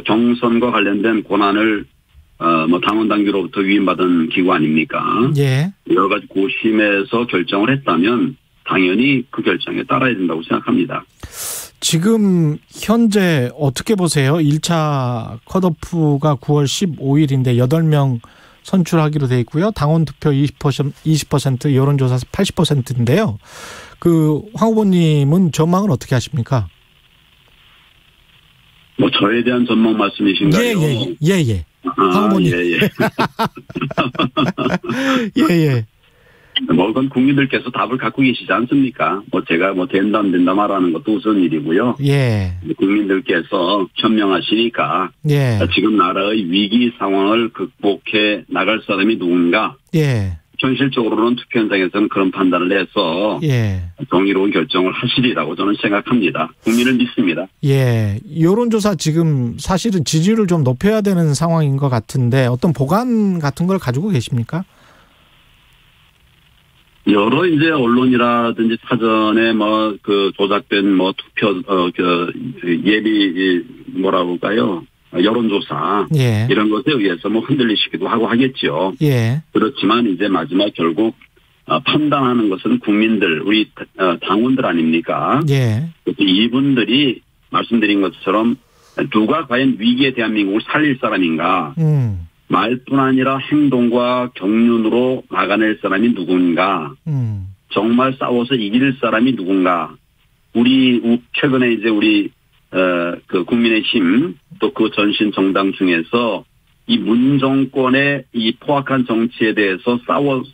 경선과 관련된 권한을 당원 당규로부터 위임받은 기구 아닙니까? 예. 여러 가지 고심해서 결정을 했다면 당연히 그 결정에 따라야 된다고 생각합니다. 지금 현재 어떻게 보세요? 1차 컷오프가 9월 15일인데 8명 선출하기로 돼 있고요. 당원 투표 20%, 여론조사 80%인데요. 황 후보님은 전망은 어떻게 하십니까? 저에 대한 전망 말씀이신가요? 예. 황 후보님. 예. 그건 국민들께서 답을 갖고 계시지 않습니까? 제가 된다 안 된다 말하는 것도 우선 일이고요. 예. 국민들께서 현명하시니까 예. 지금 나라의 위기 상황을 극복해 나갈 사람이 누군가? 예. 현실적으로는 투표 현장에서는 그런 판단을 해서 예. 정의로운 결정을 하시리라고 저는 생각합니다. 국민을 믿습니다. 예. 여론조사 지금 사실은 지지율을 좀 높여야 되는 상황인 것 같은데 어떤 보관 같은 걸 가지고 계십니까? 여러 이제 언론이라든지 사전에 조작된 투표 예비 뭐라고 할까요? 여론조사 예. 이런 것에 의해서 흔들리시기도 하고 하겠죠. 예. 그렇지만 이제 마지막 결국 판단하는 것은 국민들, 우리 당원들 아닙니까? 예. 이분들이 말씀드린 것처럼 누가 과연 위기에 대한민국을 살릴 사람인가? 말뿐 아니라 행동과 경륜으로 막아낼 사람이 누군가? 정말 싸워서 이길 사람이 누군가? 최근에 이제 우리 국민의힘 또 그 전신 정당 중에서 이 문정권의 이 포악한 정치에 대해서 싸웠던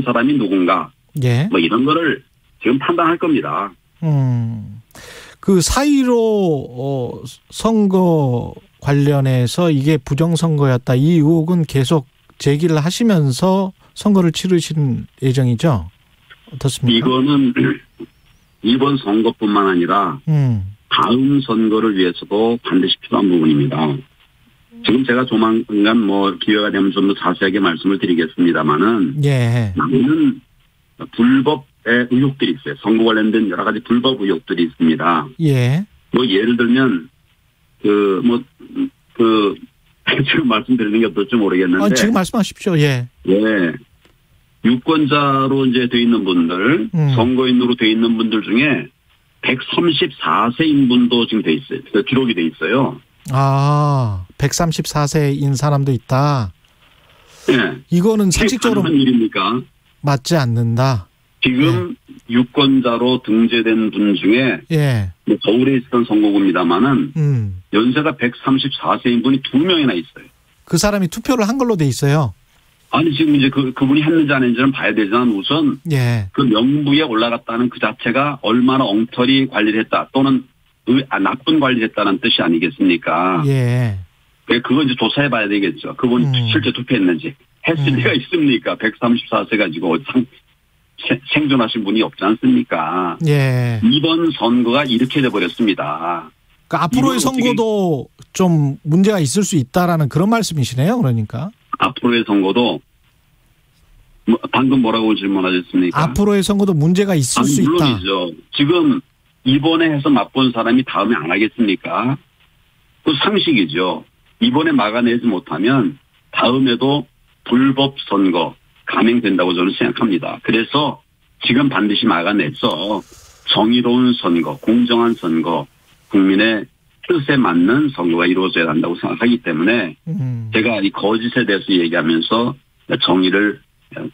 사람이 누군가? 예. 이런 거를 지금 판단할 겁니다. 4.15 선거 관련해서 이게 부정선거였다. 이 의혹은 계속 제기를 하시면서 선거를 치르신 예정이죠? 어떻습니까? 이거는 이번 선거뿐만 아니라 다음 선거를 위해서도 반드시 필요한 부분입니다. 지금 제가 조만간 기회가 되면 좀 더 자세하게 말씀을 드리겠습니다만은 예. 많은 불법의 의혹들이 있어요. 선거 관련된 여러 가지 불법 의혹들이 있습니다. 예. 예를 들면 지금 말씀드리는 게 어떨지 모르겠는데. 지금 말씀하십시오. 예. 예. 유권자로 이제 돼 있는 분들, 선거인으로 돼 있는 분들 중에 134세인 분도 지금 돼 있어요. 기록이 돼 있어요. 134세인 사람도 있다. 예. 이거는 상식적으로 가능한 일입니까? 맞지 않는다. 지금 유권자로 등재된 분 중에 예. 서울에 있었던 선거구입니다만은 연세가 134세인 분이 2명이나 있어요. 그 사람이 투표를 한 걸로 돼 있어요. 아니 지금 이제 그분이 했는지 안 했는지는 봐야 되지만 우선 예. 그 명부에 올라갔다는 그 자체가 얼마나 엉터리 관리를 했다 또는 나쁜 관리를 했다는 뜻이 아니겠습니까? 예. 그거 이제 조사해 봐야 되겠죠. 그분이 실제 투표했는지. 했을 리가 있습니까? 134세 가지고 생존하신 분이 없지 않습니까? 예. 이번 선거가 이렇게 돼버렸습니다. 그러니까 앞으로의 선거도 좀 문제가 있을 수 있다라는 그런 말씀이시네요. 그러니까. 앞으로의 선거도 방금 뭐라고 질문하셨습니까? 앞으로의 선거도 문제가 있을 수 있다. 물론이죠. 지금 이번에 해서 맛본 사람이 다음에 안 하겠습니까? 그 상식이죠. 이번에 막아내지 못하면 다음에도 불법 선거 감행된다고 저는 생각합니다. 그래서 지금 반드시 막아내서 정의로운 선거, 공정한 선거, 국민의 뜻에 맞는 선거가 이루어져야 한다고 생각하기 때문에 제가 이 거짓에 대해서 얘기하면서 정의를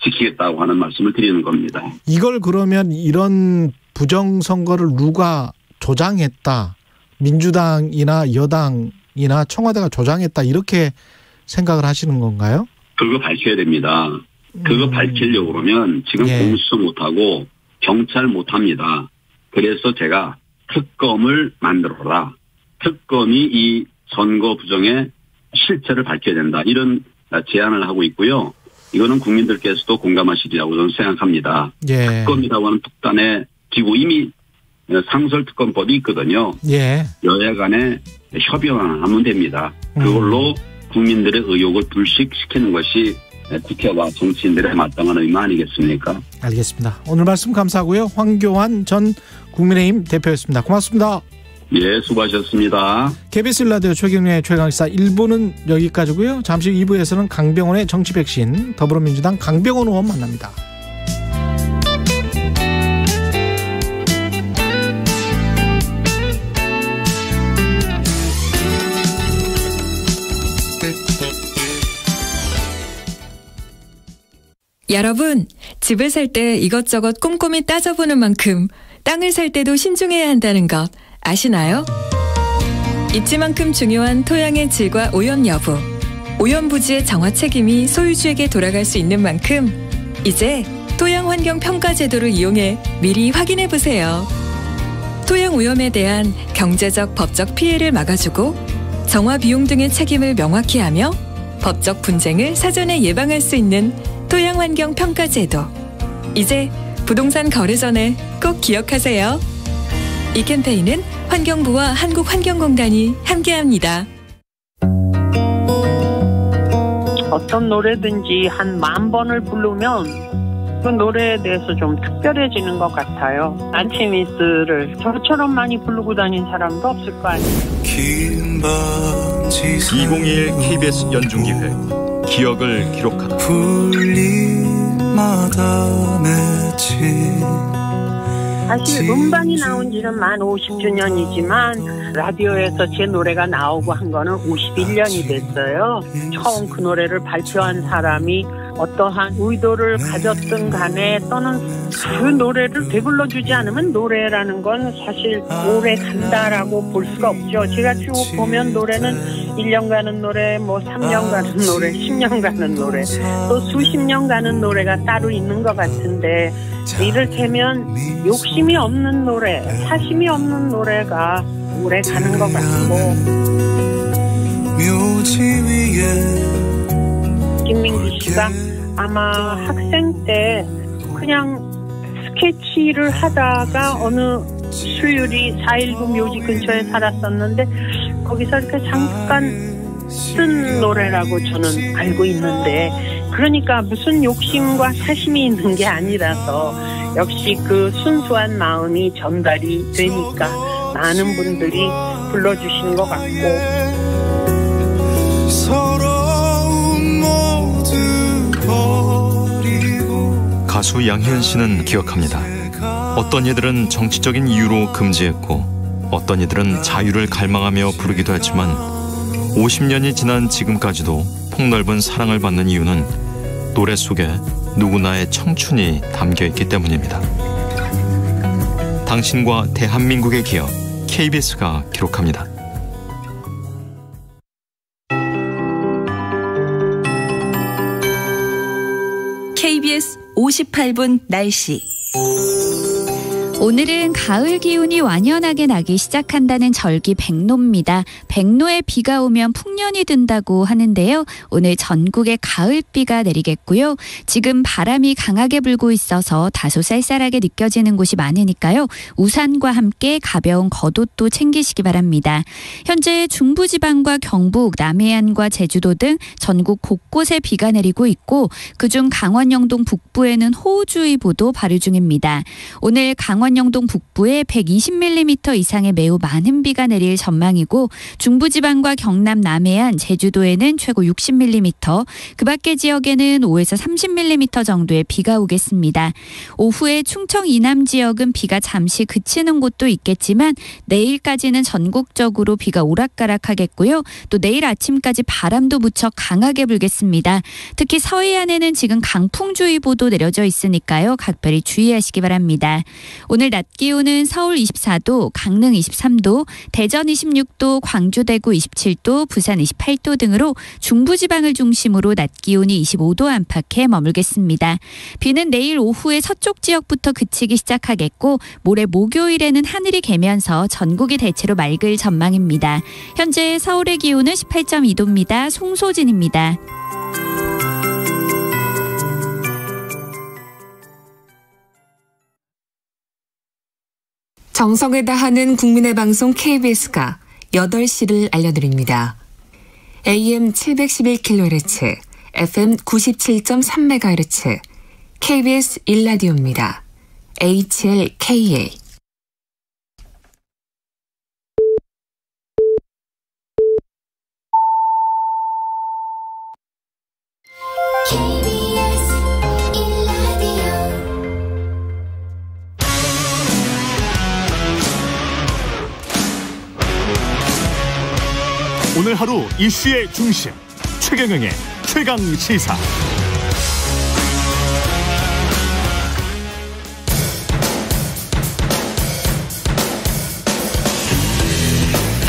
지키겠다고 하는 말씀을 드리는 겁니다. 이걸 그러면 이런 부정선거를 누가 조장했다. 민주당이나 여당이나 청와대가 조장했다. 이렇게 생각을 하시는 건가요? 그거 밝혀야 됩니다. 그거 밝히려고 그러면 지금 공수처 못하고 경찰 못합니다. 그래서 제가 특검을 만들어라. 특검이 이 선거 부정의 실체를 밝혀야 된다. 이런 제안을 하고 있고요. 이거는 국민들께서도 공감하시리라고 저는 생각합니다. 예. 특검이라고 하는 특단의 기구 이미 상설특검법이 있거든요. 예. 여야 간에 협의만 하면 됩니다. 그걸로 국민들의 의혹을 불식시키는 것이 국회와 정치인들의 마땅한 의무 아니겠습니까? 알겠습니다. 오늘 말씀 감사하고요. 황교안 전 국민의힘 대표였습니다. 고맙습니다. 예, 수고하셨습니다. KBS 라디오 최경영의 최강시사 1부는 여기까지고요. 잠시 후 2부에서는 강병원의 정치 백신, 더불어민주당 강병원 의원 만납니다. 여러분, 집을 살 때 이것저것 꼼꼼히 따져보는 만큼 땅을 살 때도 신중해야 한다는 것 아시나요? 입지만큼 중요한 토양의 질과 오염 여부, 오염 부지의 정화 책임이 소유주에게 돌아갈 수 있는 만큼 이제 토양 환경 평가 제도를 이용해 미리 확인해 보세요. 토양 오염에 대한 경제적, 법적 피해를 막아주고 정화 비용 등의 책임을 명확히 하며 법적 분쟁을 사전에 예방할 수 있는 토양 환경 평가 제도. 이제 부동산 거래 전에 꼭 기억하세요. 이 캠페인은 환경부와 한국환경공단이 함께합니다. 어떤 노래든지 한 10,000번을 부르면 그 노래에 대해서 좀 특별해지는 것 같아요. 안티미스를 저처럼 많이 부르고 다닌 사람도 없을 거 아니에요. 2021 KBS 연중기획 기억을 기록하다. 사실 음반이 나온 지는 만 50주년이지만 라디오에서 제 노래가 나오고 한 거는 51년이 됐어요. 처음 그 노래를 발표한 사람이 어떠한 의도를 가졌든 간에 또는 그 노래를 되불러주지 않으면 노래라는 건 사실 오래 간다라고 볼 수가 없죠. 제가 쭉 보면 노래는 1년 가는 노래, 3년 가는 노래, 10년 가는 노래, 또 수십 년 가는 노래가 따로 있는 것 같은데 이를테면 욕심이 없는 노래, 사심이 없는 노래가 오래 가는 것 같고 김민기 씨가 아마 학생 때 그냥 스케치를 하다가 어느 수유리 4.19 묘지 근처에 살았었는데 거기서 이렇게 잠깐 쓴 노래라고 저는 알고 있는데 그러니까 무슨 욕심과 사심이 있는 게 아니라서 역시 그 순수한 마음이 전달이 되니까 많은 분들이 불러주시는 것 같고 가수 양희은 씨는 기억합니다. 어떤 이들은 정치적인 이유로 금지했고 어떤 이들은 자유를 갈망하며 부르기도 했지만 50년이 지난 지금까지도 폭넓은 사랑을 받는 이유는 노래 속에 누구나의 청춘이 담겨있기 때문입니다. 당신과 대한민국의 기억 KBS가 기록합니다. KBS 58분 날씨. 오늘은 가을 기운이 완연하게 나기 시작한다는 절기 백로입니다. 백로에 비가 오면 풍년이 든다고 하는데요. 오늘 전국에 가을비가 내리겠고요. 지금 바람이 강하게 불고 있어서 다소 쌀쌀하게 느껴지는 곳이 많으니까요. 우산과 함께 가벼운 겉옷도 챙기시기 바랍니다. 현재 중부지방과 경북, 남해안과 제주도 등 전국 곳곳에 비가 내리고 있고 그중 강원 영동 북부에는 호우주의보도 발효 중입니다. 오늘 강원 영동 북부에 120mm 이상의 매우 많은 비가 내릴 전망이고 중부지방과 경남 남해안, 제주도에는 최고 60mm, 그 밖의 지역에는 5에서 30mm 정도의 비가 오겠습니다. 오후에 충청 이남 지역은 비가 잠시 그치는 곳도 있겠지만 내일까지는 전국적으로 비가 오락가락하겠고요. 또 내일 아침까지 바람도 무척 강하게 불겠습니다. 특히 서해안에는 지금 강풍주의보도 내려져 있으니까요. 각별히 주의하시기 바랍니다. 오늘 낮 기온은 서울 24도, 강릉 23도, 대전 26도, 광주 대구 27도, 부산 28도 등으로 중부지방을 중심으로 낮 기온이 25도 안팎에 머물겠습니다. 비는 내일 오후에 서쪽 지역부터 그치기 시작하겠고 모레 목요일에는 하늘이 개면서 전국이 대체로 맑을 전망입니다. 현재 서울의 기온은 18.2도입니다. 송소진입니다. 정성을 다하는 국민의 방송 KBS가 8시를 알려드립니다. AM 711kHz, FM 97.3MHz, KBS 1라디오입니다. HLKA 오늘 하루 이슈의 중심 최경영의 최강시사.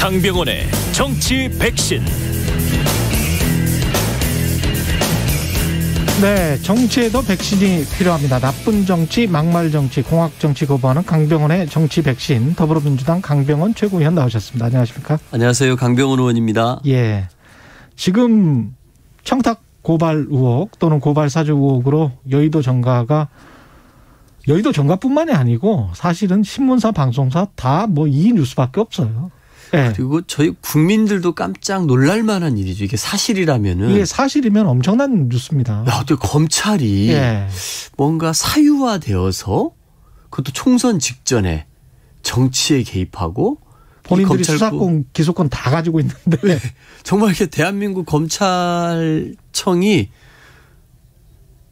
강병원의 정치 백신. 네, 정치에도 백신이 필요합니다. 나쁜 정치, 막말 정치, 공학 정치 거부하는 강병원의 정치 백신. 더불어민주당 강병원 최고위원 나오셨습니다. 안녕하십니까? 안녕하세요. 강병원 의원입니다. 예, 지금 청탁 고발 의혹 또는 고발 사주 의혹으로 여의도 정가뿐만이 아니고 사실은 신문사, 방송사 다 뭐 이 뉴스밖에 없어요. 네. 그리고 저희 국민들도 깜짝 놀랄 만한 일이죠. 이게 사실이라면은. 이게 사실이면 엄청난 뉴스입니다. 야, 어떻게 검찰이 뭔가 사유화되어서 그것도 총선 직전에 정치에 개입하고 본인들이 수사권, 기소권 다 가지고 있는데. 네. 정말 이렇게 대한민국 검찰청이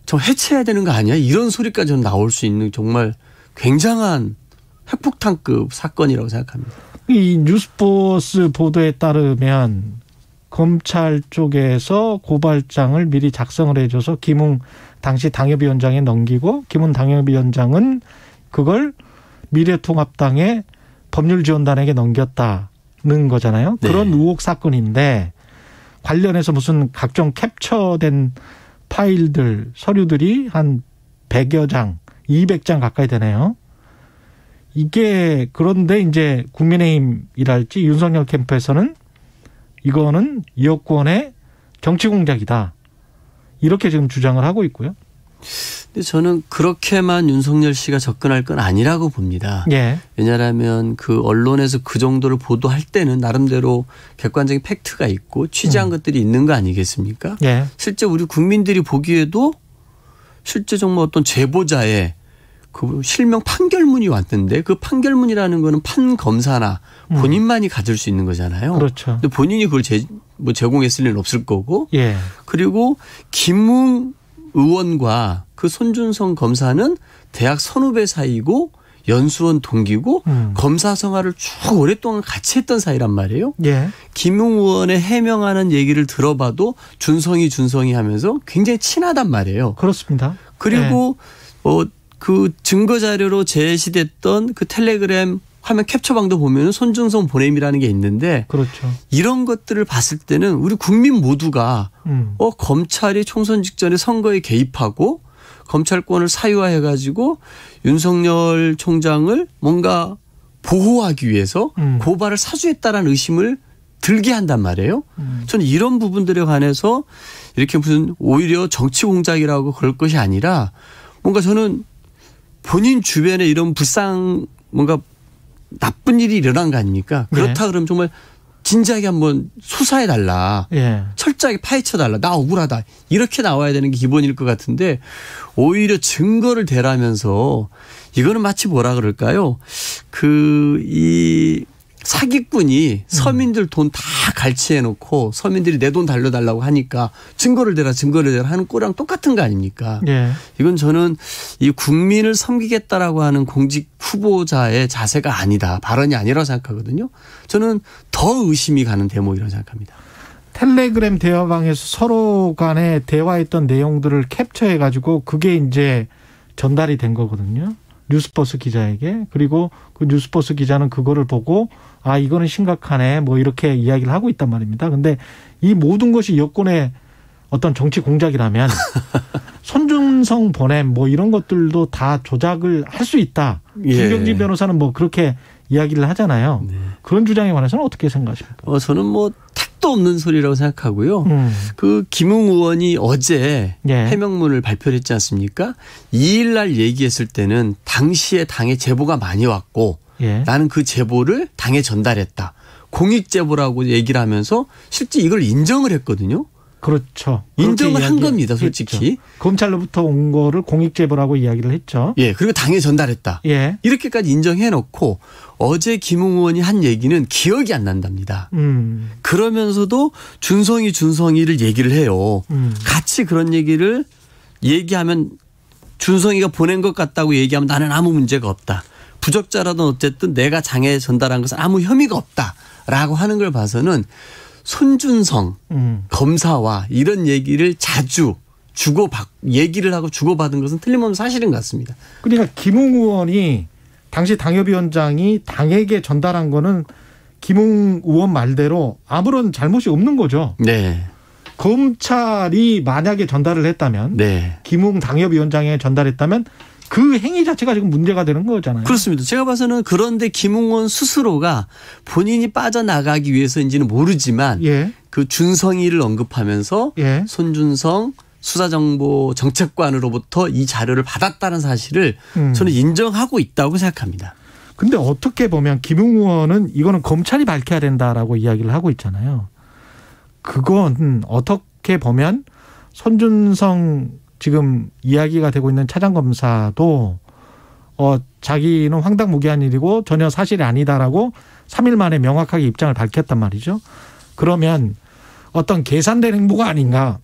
좀 해체해야 되는 거 아니야? 이런 소리까지 나올 수 있는 정말 굉장한 핵폭탄급 사건이라고 생각합니다. 이 뉴스포스 보도에 따르면 검찰 쪽에서 고발장을 미리 작성을 해줘서 김웅 당시 당협위원장에 넘기고 김웅 당협위원장은 그걸 미래통합당의 법률지원단에게 넘겼다는 거잖아요. 네. 그런 의혹 사건인데 관련해서 무슨 각종 캡처된 파일들, 서류들이 한 100여 장, 200장 가까이 되네요. 이게 그런데 이제 국민의힘이랄지 윤석열 캠프에서는 이거는 여권의 정치 공작이다. 이렇게 지금 주장을 하고 있고요. 근데 저는 그렇게만 윤석열 씨가 접근할 건 아니라고 봅니다. 예. 왜냐하면 그 언론에서 그 정도를 보도할 때는 나름대로 객관적인 팩트가 있고 취재한 것들이 있는 거 아니겠습니까? 예. 실제 우리 국민들이 보기에도 실제 정말 어떤 제보자의 그 실명 판결문이 왔는데 그 판결문이라는 거는 판검사나 본인만이 가질 수 있는 거잖아요. 그렇죠. 근데 본인이 그걸 제공했을 리는 없을 거고. 예. 그리고 김웅 의원과 그 손준성 검사는 대학 선후배 사이고 연수원 동기고 검사 생활을 쭉 오랫동안 같이 했던 사이란 말이에요. 예. 김웅 의원의 해명하는 얘기를 들어봐도 준성이 하면서 굉장히 친하단 말이에요. 그렇습니다. 그리고 그 증거 자료로 제시됐던 그 텔레그램 화면 캡처방도 보면은 손준성 보냄이라는 게 있는데, 그렇죠. 이런 것들을 봤을 때는 우리 국민 모두가 검찰이 총선 직전에 선거에 개입하고 검찰권을 사유화해가지고 윤석열 총장을 뭔가 보호하기 위해서 고발을 사주했다라는 의심을 들게 한단 말이에요. 저는 이런 부분들에 관해서 이렇게 무슨 오히려 정치 공작이라고 그럴 것이 아니라 뭔가 저는 본인 주변에 이런 뭔가 나쁜 일이 일어난 거 아닙니까? 그렇다 그러면 정말 진지하게 한번 수사해달라. 예. 철저하게 파헤쳐달라. 나 억울하다. 이렇게 나와야 되는 게 기본일 것 같은데 오히려 증거를 대라면서 이거는 마치 뭐라 그럴까요? 이 사기꾼이 서민들 돈 다 갈취해놓고 서민들이 내 돈 달려달라고 하니까 증거를 대라 하는 꼴랑 똑같은 거 아닙니까? 예. 이건 저는 이 국민을 섬기겠다라고 하는 공직 후보자의 자세가 아니다. 발언이 아니라고 생각하거든요. 저는 더 의심이 가는 대목이라고 생각합니다. 텔레그램 대화방에서 서로 간에 대화했던 내용들을 캡처해가지고 그게 이제 전달이 된 거거든요. 뉴스버스 기자에게. 그리고 그 뉴스버스 기자는 그거를 보고 아, 이거는 심각하네. 뭐 이렇게 이야기를 하고 있단 말입니다. 근데 이 모든 것이 여권의 어떤 정치 공작이라면 손준성 보냄 뭐 이런 것들도 다 조작을 할 수 있다. 예. 김경진 변호사는 뭐 그렇게 이야기를 하잖아요. 네. 그런 주장에 관해서는 어떻게 생각하십니까? 저는 뭐 택도 없는 소리라고 생각하고요. 그 김웅 의원이 어제 해명문을 발표를 했지 않습니까? 2일 날 얘기했을 때는 당시에 당에 제보가 많이 왔고 나는 그 제보를 당에 전달했다. 공익 제보라고 얘기를 하면서 실제 이걸 인정을 했거든요. 그렇죠. 인정을 한 겁니다, 솔직히. 했죠. 검찰로부터 온 거를 공익 제보라고 이야기를 했죠. 예, 그리고 당에 전달했다. 예. 이렇게까지 인정해놓고 어제 김웅 의원이 한 얘기는 기억이 안 난답니다. 그러면서도 준성이를 얘기를 해요. 같이 그런 얘기를 얘기하면 준성이가 보낸 것 같다고 얘기하면 나는 아무 문제가 없다. 부적자라든 어쨌든 내가 장에 전달한 것은 아무 혐의가 없다라고 하는 걸 봐서는 손준성 검사와 이런 얘기를 자주 얘기를 하고 주고받은 것은 틀림없는 사실인 것 같습니다. 그러니까 김웅 의원이 당시 당협위원장이 당에게 전달한 거는 김웅 의원 말대로 아무런 잘못이 없는 거죠. 네. 검찰이 만약에 전달을 했다면, 네. 김웅 당협위원장에 전달했다면 그 행위 자체가 지금 문제가 되는 거잖아요. 그렇습니다. 제가 봐서는 그런데 김웅 의원 스스로가 본인이 빠져나가기 위해서인지는 모르지만 예. 그 준성이를 언급하면서 예. 손준성 수사정보정책관으로부터 이 자료를 받았다는 사실을 저는 인정하고 있다고 생각합니다. 근데 어떻게 보면 김웅 의원은 이거는 검찰이 밝혀야 된다라고 이야기를 하고 있잖아요. 그건 어떻게 보면 손준성 지금 이야기가 되고 있는 차장검사도 자기는 황당무계한 일이고 전혀 사실이 아니다라고 3일 만에 명확하게 입장을 밝혔단 말이죠. 그러면 어떤 계산된 행보가 아닌가.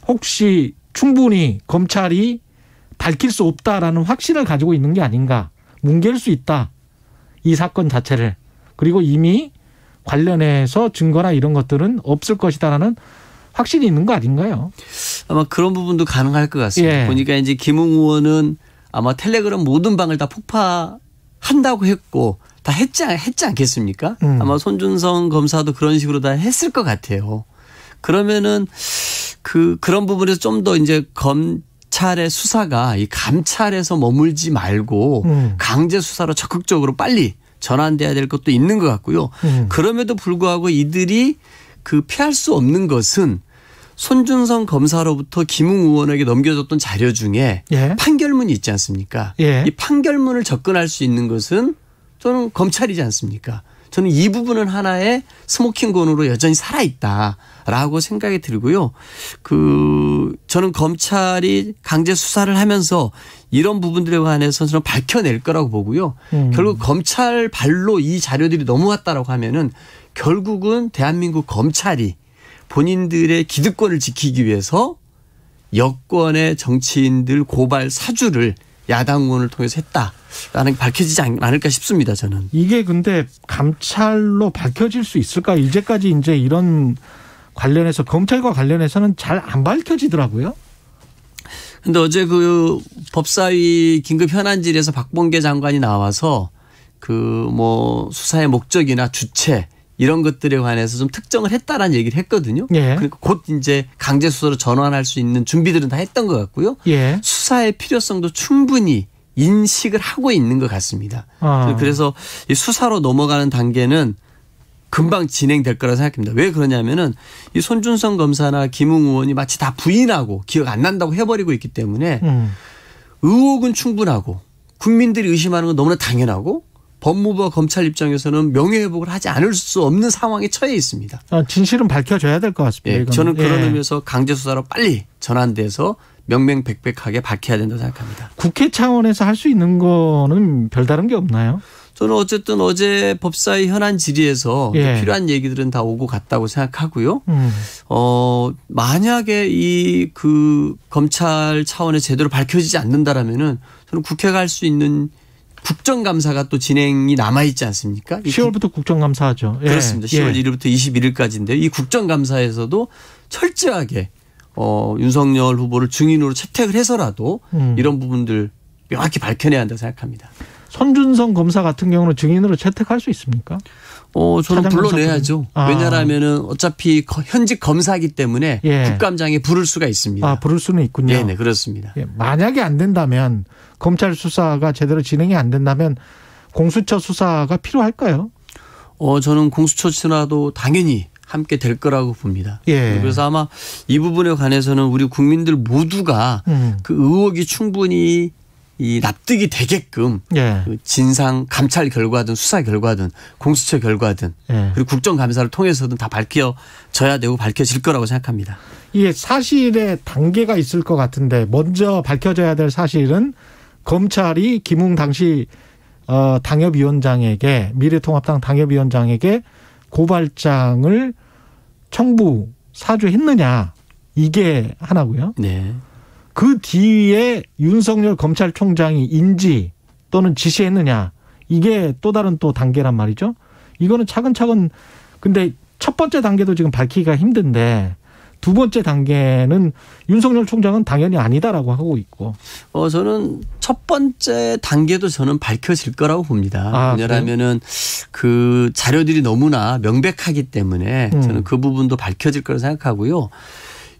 혹시 충분히 검찰이 밝힐 수 없다라는 확신을 가지고 있는 게 아닌가. 뭉갤 수 있다. 이 사건 자체를. 그리고 이미 관련해서 증거나 이런 것들은 없을 것이다라는 확신이 있는 거 아닌가요? 아마 그런 부분도 가능할 것 같습니다. 예. 보니까 이제 김웅 의원은 아마 텔레그램 모든 방을 다 폭파한다고 했고 다 했지 않겠습니까? 아마 손준성 검사도 그런 식으로 다 했을 것 같아요. 그러면은 그런 부분에서 좀 더 이제 검찰의 수사가 이 감찰에서 머물지 말고 강제 수사로 적극적으로 빨리 전환돼야 될 것도 있는 것 같고요. 그럼에도 불구하고 이들이 피할 수 없는 것은 손준성 검사로부터 김웅 의원에게 넘겨줬던 자료 중에 예. 판결문이 있지 않습니까? 예. 이 판결문을 접근할 수 있는 것은 저는 검찰이지 않습니까? 저는 이 부분은 하나의 스모킹건으로 여전히 살아있다라고 생각이 들고요. 저는 검찰이 강제 수사를 하면서 이런 부분들에 관해서 저는 밝혀낼 거라고 보고요. 결국 검찰 발로 이 자료들이 넘어왔다라고 하면은 결국은 대한민국 검찰이 본인들의 기득권을 지키기 위해서 여권의 정치인들 고발 사주를 야당 의원을 통해서 했다라는 게 밝혀지지 않을까 싶습니다. 저는. 이게 근데 감찰로 밝혀질 수 있을까? 이제까지 이제 이런 관련해서 검찰과 관련해서는 잘 안 밝혀지더라고요. 근데 어제 법사위 긴급 현안질에서 박범계 장관이 나와서 수사의 목적이나 주체 이런 것들에 관해서 좀 특정을 했다라는 얘기를 했거든요. 예. 그러니까 곧 이제 강제 수사로 전환할 수 있는 준비들은 다 했던 것 같고요. 예. 수사의 필요성도 충분히 인식을 하고 있는 것 같습니다. 그래서 이 수사로 넘어가는 단계는 금방 진행될 거라 생각합니다. 왜 그러냐면은 이 손준성 검사나 김웅 의원이 마치 다 부인하고 기억 안 난다고 해버리고 있기 때문에 의혹은 충분하고 국민들이 의심하는 건 너무나 당연하고 법무부와 검찰 입장에서는 명예회복을 하지 않을 수 없는 상황에 처해 있습니다. 진실은 밝혀져야 될 것 같습니다. 예, 저는 그런 의미에서 강제 수사로 빨리 전환돼서 명명백백하게 밝혀야 된다고 생각합니다. 국회 차원에서 할 수 있는 거는 별다른 게 없나요? 저는 어쨌든 어제 법사위 현안 질의에서 예. 필요한 얘기들은 다 오고 갔다고 생각하고요. 만약에 검찰 차원의 제대로 밝혀지지 않는다라면은 저는 국회가 할 수 있는 국정감사가 또 진행이 남아있지 않습니까? 10월부터 국정감사하죠. 예. 그렇습니다. 10월 1일부터 21일까지인데요. 이 국정감사에서도 철저하게 윤석열 후보를 증인으로 채택을 해서라도 이런 부분들 명확히 밝혀내야 한다고 생각합니다. 손준성 검사 같은 경우는 증인으로 채택할 수 있습니까? 저는 불러내야죠. 왜냐하면은 어차피 현직 검사이기 때문에 예. 국감장에 부를 수가 있습니다. 부를 수는 있군요. 네, 그렇습니다. 예. 만약에 안 된다면 검찰 수사가 제대로 진행이 안 된다면 공수처 수사가 필요할까요? 저는 공수처 수사도 당연히 함께 될 거라고 봅니다. 예. 그래서 아마 이 부분에 관해서는 우리 국민들 모두가 그 의혹이 충분히 납득이 되게끔 예. 진상 감찰 결과든 수사 결과든 공수처 결과든 예. 그리고 국정감사를 통해서든 다 밝혀져야 되고 밝혀질 거라고 생각합니다. 이게 사실의 단계가 있을 것 같은데 먼저 밝혀져야 될 사실은 검찰이 김웅 당시 당협위원장에게 미래통합당 당협위원장에게 고발장을 청부 사주했느냐 이게 하나고요. 네. 그 뒤에 윤석열 검찰총장이 인지 또는 지시했느냐 이게 또 다른 또 단계란 말이죠. 이거는 차근차근 근데 첫 번째 단계도 지금 밝히기가 힘든데 두 번째 단계는 윤석열 총장은 당연히 아니다라고 하고 있고. 저는 첫 번째 단계도 저는 밝혀질 거라고 봅니다. 왜냐하면은 그 자료들이 너무나 명백하기 때문에 저는 그 부분도 밝혀질 거라고 생각하고요.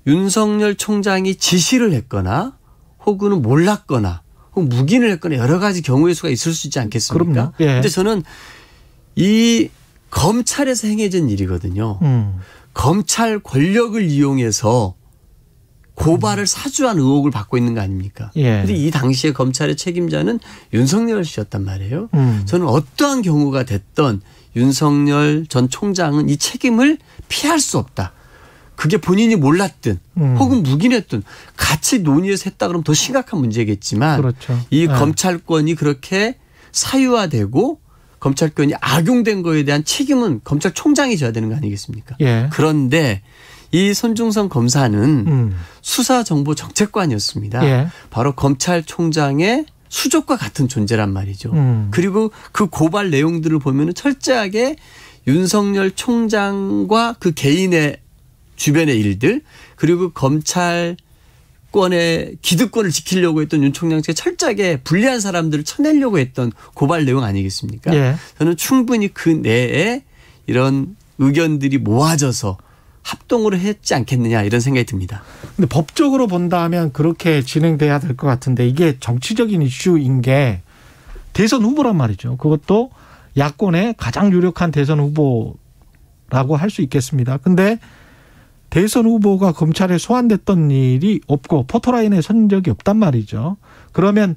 윤석열 총장이 지시를 했거나 혹은 몰랐거나 혹은 묵인을 했거나 여러 가지 경우의 수가 있을 수 있지 않겠습니까? 그럼요. 예. 그런데 저는 이 검찰에서 행해진 일이거든요. 검찰 권력을 이용해서 고발을 사주한 의혹을 받고 있는 거 아닙니까? 그런데 이 당시에 검찰의 책임자는 윤석열 씨였단 말이에요. 저는 어떠한 경우가 됐던 윤석열 전 총장은 이 책임을 피할 수 없다. 그게 본인이 몰랐든 혹은 묵인했든 같이 논의해서 했다 그러면 더 심각한 문제겠지만 그렇죠. 이 검찰권이 그렇게 사유화되고 검찰권이 악용된 거에 대한 책임은 검찰총장이 져야 되는 거 아니겠습니까? 예. 그런데 이 손중성 검사는 수사정보정책관이었습니다. 예. 바로 검찰총장의 수족과 같은 존재란 말이죠. 그리고 그 고발 내용들을 보면 철저하게 윤석열 총장과 그 개인의 주변의 일들 그리고 검찰권의 기득권을 지키려고 했던 윤 총장께 철저하게 불리한 사람들을 쳐내려고 했던 고발 내용 아니겠습니까? 예. 저는 충분히 그 내에 이런 의견들이 모아져서 합동으로 했지 않겠느냐 이런 생각이 듭니다. 근데 법적으로 본다면 그렇게 진행돼야 될 것 같은데 이게 정치적인 이슈인 게 대선 후보란 말이죠. 그것도 야권의 가장 유력한 대선 후보라고 할 수 있겠습니다. 근데 대선 후보가 검찰에 소환됐던 일이 없고 포토라인에 선 적이 없단 말이죠. 그러면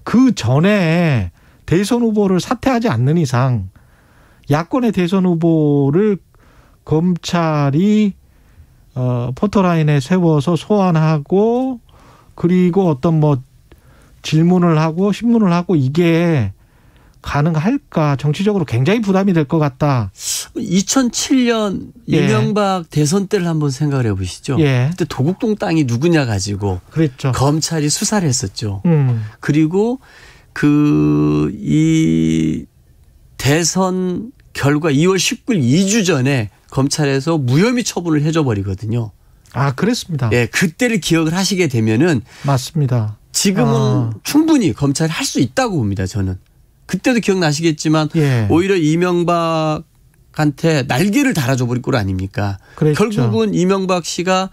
그 전에 대선 후보를 사퇴하지 않는 이상 야권의 대선 후보를 검찰이 포토라인에 세워서 소환하고 그리고 어떤 뭐 질문을 하고 신문을 하고 이게 가능할까? 정치적으로 굉장히 부담이 될 것 같다. 2007년 이명박 대선 때를 한번 생각을 해보시죠. 그때 도곡동 땅이 누구냐 가지고 그랬죠. 검찰이 수사를 했었죠. 그리고 이 대선 결과 2월 19일 2주 전에 검찰에서 무혐의 처분을 해줘 버리거든요. 아, 그랬습니다. 예, 그때를 기억을 하시게 되면은 맞습니다. 지금은 충분히 검찰이 할 수 있다고 봅니다. 저는. 그때도 기억나시겠지만 오히려 이명박한테 날개를 달아줘 버릴 꼴 아닙니까? 그랬죠. 결국은 이명박 씨가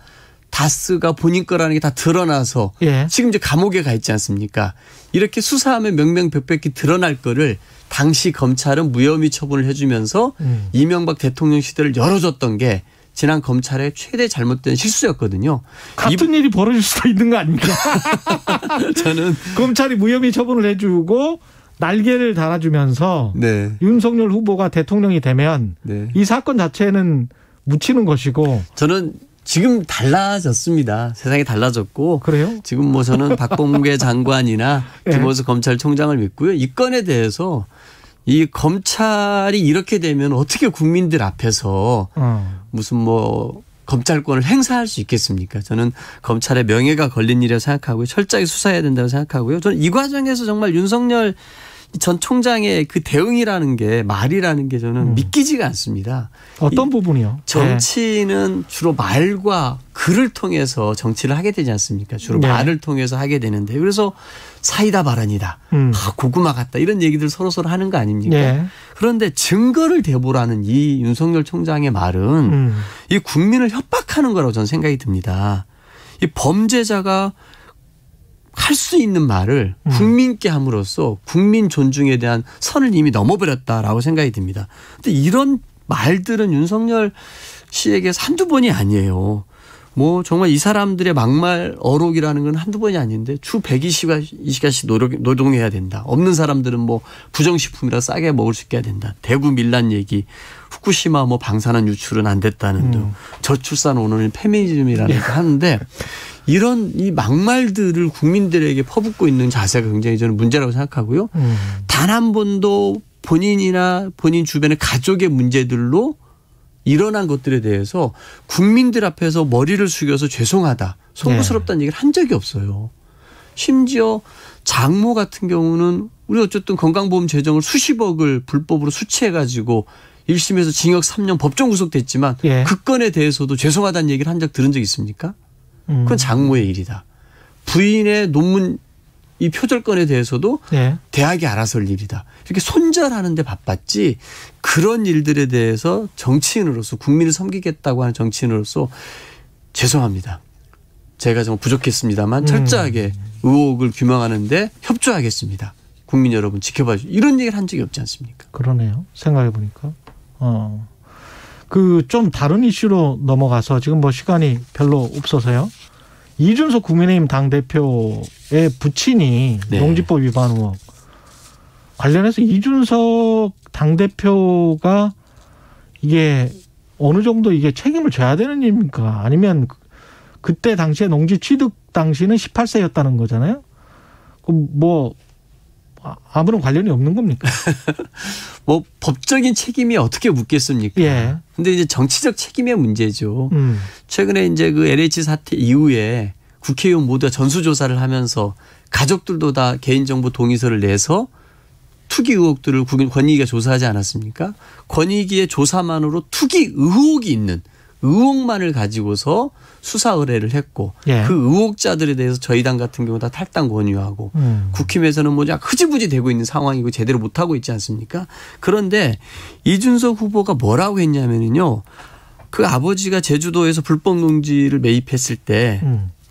다스가 본인 거라는 게 다 드러나서 지금 이제 감옥에 가 있지 않습니까? 이렇게 수사하면 명명백백히 드러날 거를 당시 검찰은 무혐의 처분을 해주면서 이명박 대통령 시대를 열어줬던 게 지난 검찰의 최대 잘못된 실수였거든요. 같은 일이 벌어질 수도 있는 거 아닙니까? 저는 검찰이 무혐의 처분을 해주고 날개를 달아주면서 윤석열 후보가 대통령이 되면 이 사건 자체는 묻히는 것이고 저는 지금 달라졌습니다. 세상이 달라졌고 그래요? 지금 뭐 저는 박범계 장관이나 김호수 검찰총장을 믿고요. 이 건에 대해서 이 검찰이 이렇게 되면 어떻게 국민들 앞에서 무슨 뭐 검찰권을 행사할 수 있겠습니까? 저는 검찰의 명예가 걸린 일이라고 생각하고요. 철저하게 수사해야 된다고 생각하고요. 저는 이 과정에서 정말 윤석열 전 총장의 그 대응이라는 게 말이라는 게 저는 믿기지가 않습니다. 어떤 부분이요? 정치는 주로 말과 글을 통해서 정치를 하게 되지 않습니까? 주로 말을 통해서 하게 되는데 그래서 사이다 발언이다. 고구마 같다. 이런 얘기들 서로서로 하는 거 아닙니까? 그런데 증거를 대보라는 이 윤석열 총장의 말은 이 국민을 협박하는 거라고 저는 생각이 듭니다. 이 범죄자가 할 수 있는 말을 국민께 함으로써 국민 존중에 대한 선을 이미 넘어버렸다라고 생각이 듭니다. 근데 이런 말들은 윤석열 씨에게서 한두 번이 아니에요. 뭐 정말 이 사람들의 막말 어록이라는 건 한두 번이 아닌데 주 120시간씩 노동해야 된다. 없는 사람들은 뭐 부정식품이라 싸게 먹을 수 있게 해야 된다. 대구 밀란 얘기, 후쿠시마 뭐 방사능 유출은 안 됐다는 등 저출산 오는 페미니즘이라는 거 하는데 이런 이 막말들을 국민들에게 퍼붓고 있는 자세가 굉장히 저는 문제라고 생각하고요. 단 한 번도 본인이나 본인 주변의 가족의 문제들로 일어난 것들에 대해서 국민들 앞에서 머리를 숙여서 죄송하다, 송구스럽다는 얘기를 한 적이 없어요. 심지어 장모 같은 경우는 우리 어쨌든 건강보험 재정을 수십억을 불법으로 수취해가지고 1심에서 징역 3년 법정 구속됐지만 예. 그 건에 대해서도 죄송하다는 얘기를 한 적 들은 적 있습니까? 그건 장모의 일이다. 부인의 논문 이 표절건에 대해서도 예. 대학이 알아서 할 일이다. 이렇게 손절하는 데 바빴지 그런 일들에 대해서 정치인으로서 국민을 섬기겠다고 하는 정치인으로서 죄송합니다. 제가 좀 부족했습니다만 철저하게 의혹을 규명하는 데 협조하겠습니다. 국민 여러분 지켜봐 주시오. 이런 얘기를 한 적이 없지 않습니까? 그러네요. 생각해 보니까. 그 좀 다른 이슈로 넘어가서 지금 뭐 시간이 별로 없어서요. 이준석 국민의힘 당대표의 부친이 네. 농지법 위반 의혹 관련해서 이준석 당대표가 이게 어느 정도 이게 책임을 져야 되는 일입니까? 아니면 그때 당시에 농지 취득 당시는 18세였다는 거잖아요. 그럼 뭐 아무런 관련이 없는 겁니까? 뭐 법적인 책임이 어떻게 묻겠습니까? 예. 근데 이제 정치적 책임의 문제죠. 최근에 이제 그 LH 사태 이후에 국회의원 모두가 전수조사를 하면서 가족들도 다 개인정보 동의서를 내서 투기 의혹들을 권익위가 조사하지 않았습니까? 권익위의 조사만으로 투기 의혹이 있는 의혹만을 가지고서 수사 의뢰를 했고 예. 그 의혹자들에 대해서 저희 당 같은 경우 다 탈당 권유하고 국힘에서는 뭐 흐지부지 되고 있는 상황이고 제대로 못하고 있지 않습니까? 그런데 이준석 후보가 뭐라고 했냐면요. 그 아버지가 제주도에서 불법 농지를 매입했을 때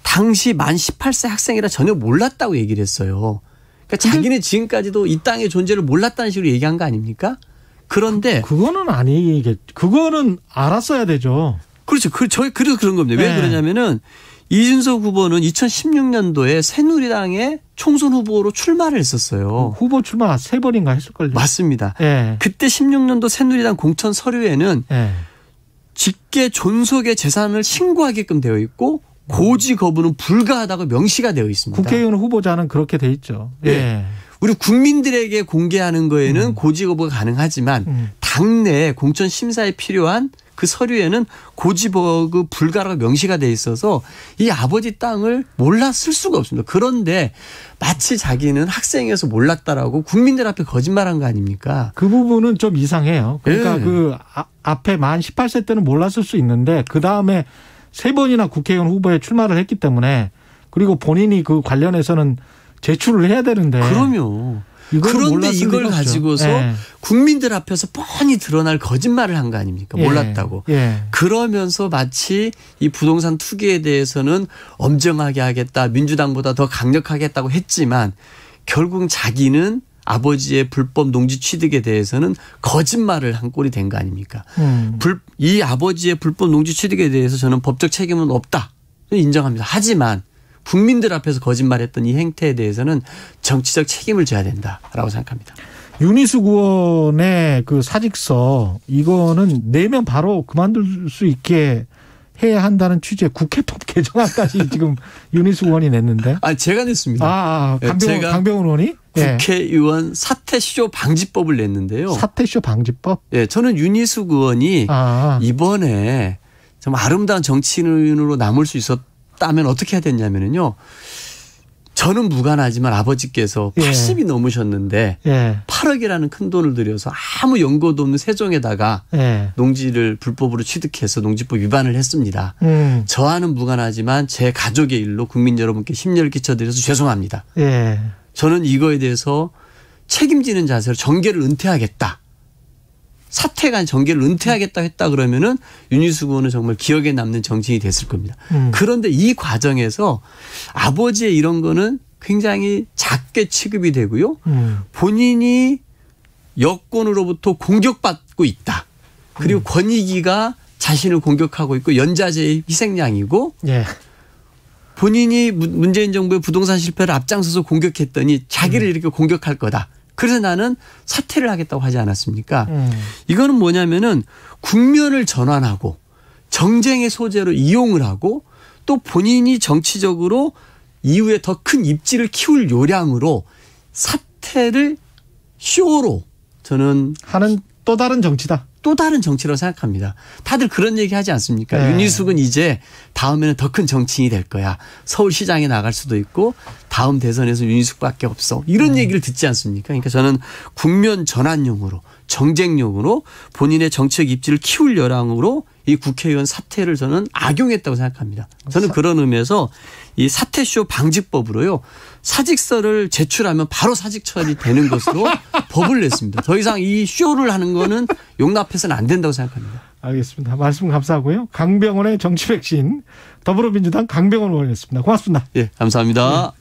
당시 만 18세 학생이라 전혀 몰랐다고 얘기를 했어요. 그러니까 자기는 지금까지도 이 땅의 존재를 몰랐다는 식으로 얘기한 거 아닙니까? 그런데 그거는 아니겠. 그거는 알았어야 되죠. 그렇죠. 그래서 그런 겁니다. 왜 그러냐면은 이준석 후보는 2016년도에 새누리당의 총선 후보로 출마를 했었어요. 후보 출마 3번인가 했을걸요. 맞습니다. 예. 그때 16년도 새누리당 공천 서류에는 직계 존속의 재산을 신고하게끔 되어 있고 고지 거부는 불가하다고 명시가 되어 있습니다. 국회의원 후보자는 그렇게 돼 있죠. 예. 우리 국민들에게 공개하는 거에는 고지 거부가 가능하지만 당내 공천 심사에 필요한 그 서류에는 고지 거부 불가라고 명시가 돼 있어서 이 아버지 땅을 몰랐을 수가 없습니다. 그런데 마치 자기는 학생이어서 몰랐다라고 국민들 앞에 거짓말한 거 아닙니까? 그 부분은 좀 이상해요. 그러니까 그 앞에 만 18세 때는 몰랐을 수 있는데 그 다음에 3번이나 국회의원 후보에 출마를 했기 때문에 그리고 본인이 그 관련해서는 제출을 해야 되는데. 그럼요. 그런데 이걸 가지고서 국민들 앞에서 뻔히 드러날 거짓말을 한 거 아닙니까? 몰랐다고. 그러면서 마치 이 부동산 투기에 대해서는 엄정하게 하겠다. 민주당보다 더 강력하게 했다고 했지만 결국 자기는 아버지의 불법 농지 취득에 대해서는 거짓말을 한 꼴이 된 거 아닙니까? 이 아버지의 불법 농지 취득에 대해서 저는 법적 책임은 없다. 인정합니다. 하지만 국민들 앞에서 거짓말했던 이 행태에 대해서는 정치적 책임을 져야 된다라고 생각합니다. 윤희숙 의원의 그 사직서 이거는 내면 바로 그만둘 수 있게 해야 한다는 취지의 국회법 개정안까지 지금 윤희숙 의원이 냈는데. 제가 냈습니다. 강병훈 의원이? 국회의원 사퇴쇼 방지법을 냈는데요. 사퇴쇼 방지법? 네, 저는 윤희숙 의원이 이번에 좀 아름다운 정치인으로 남을 수 있었다면 어떻게 해야 됐냐면요. 저는 무관하지만 아버지께서 80이 넘으셨는데 8억이라는 큰 돈을 들여서 아무 연고도 없는 세종에다가 농지를 불법으로 취득해서 농지법 위반을 했습니다. 저와는 무관하지만 제 가족의 일로 국민 여러분께 심려를 끼쳐드려서 죄송합니다. 저는 이거에 대해서 책임지는 자세로 정계를 은퇴하겠다. 사퇴가 아닌 정계를 은퇴하겠다 했다 그러면은 윤희숙 의원은 정말 기억에 남는 정치인이 됐을 겁니다. 그런데 이 과정에서 아버지의 이런 거는 굉장히 작게 취급이 되고요. 본인이 여권으로부터 공격받고 있다. 그리고 권익위가 자신을 공격하고 있고 연자제의 희생양이고 본인이 문재인 정부의 부동산 실패를 앞장서서 공격했더니 자기를 이렇게 공격할 거다. 그래서 나는 사퇴를 하겠다고 하지 않았습니까? 이거는 뭐냐면은 국면을 전환하고 정쟁의 소재로 이용을 하고 또 본인이 정치적으로 이후에 더 큰 입지를 키울 요량으로 사퇴를 쇼로 저는 하는 또 다른 정치다. 또 다른 정치라고 생각합니다. 다들 그런 얘기 하지 않습니까? 네. 윤희숙은 이제 다음에는 더 큰 정치인이 될 거야. 서울시장에 나갈 수도 있고 다음 대선에서 윤희숙밖에 없어. 이런 얘기를 듣지 않습니까? 그러니까 저는 국면 전환용으로 정쟁용으로 본인의 정치적 입지를 키울 여랑으로 이 국회의원 사퇴를 저는 악용했다고 생각합니다. 저는 그런 의미에서 이 사퇴쇼 방지법으로요. 사직서를 제출하면 바로 사직 처리되는 것으로 법을 냈습니다. 더 이상 이 쇼를 하는 거는 용납해서는 안 된다고 생각합니다. 알겠습니다. 말씀 감사하고요. 강병원의 정치 백신 더불어민주당 강병원 의원이었습니다. 고맙습니다. 예, 감사합니다.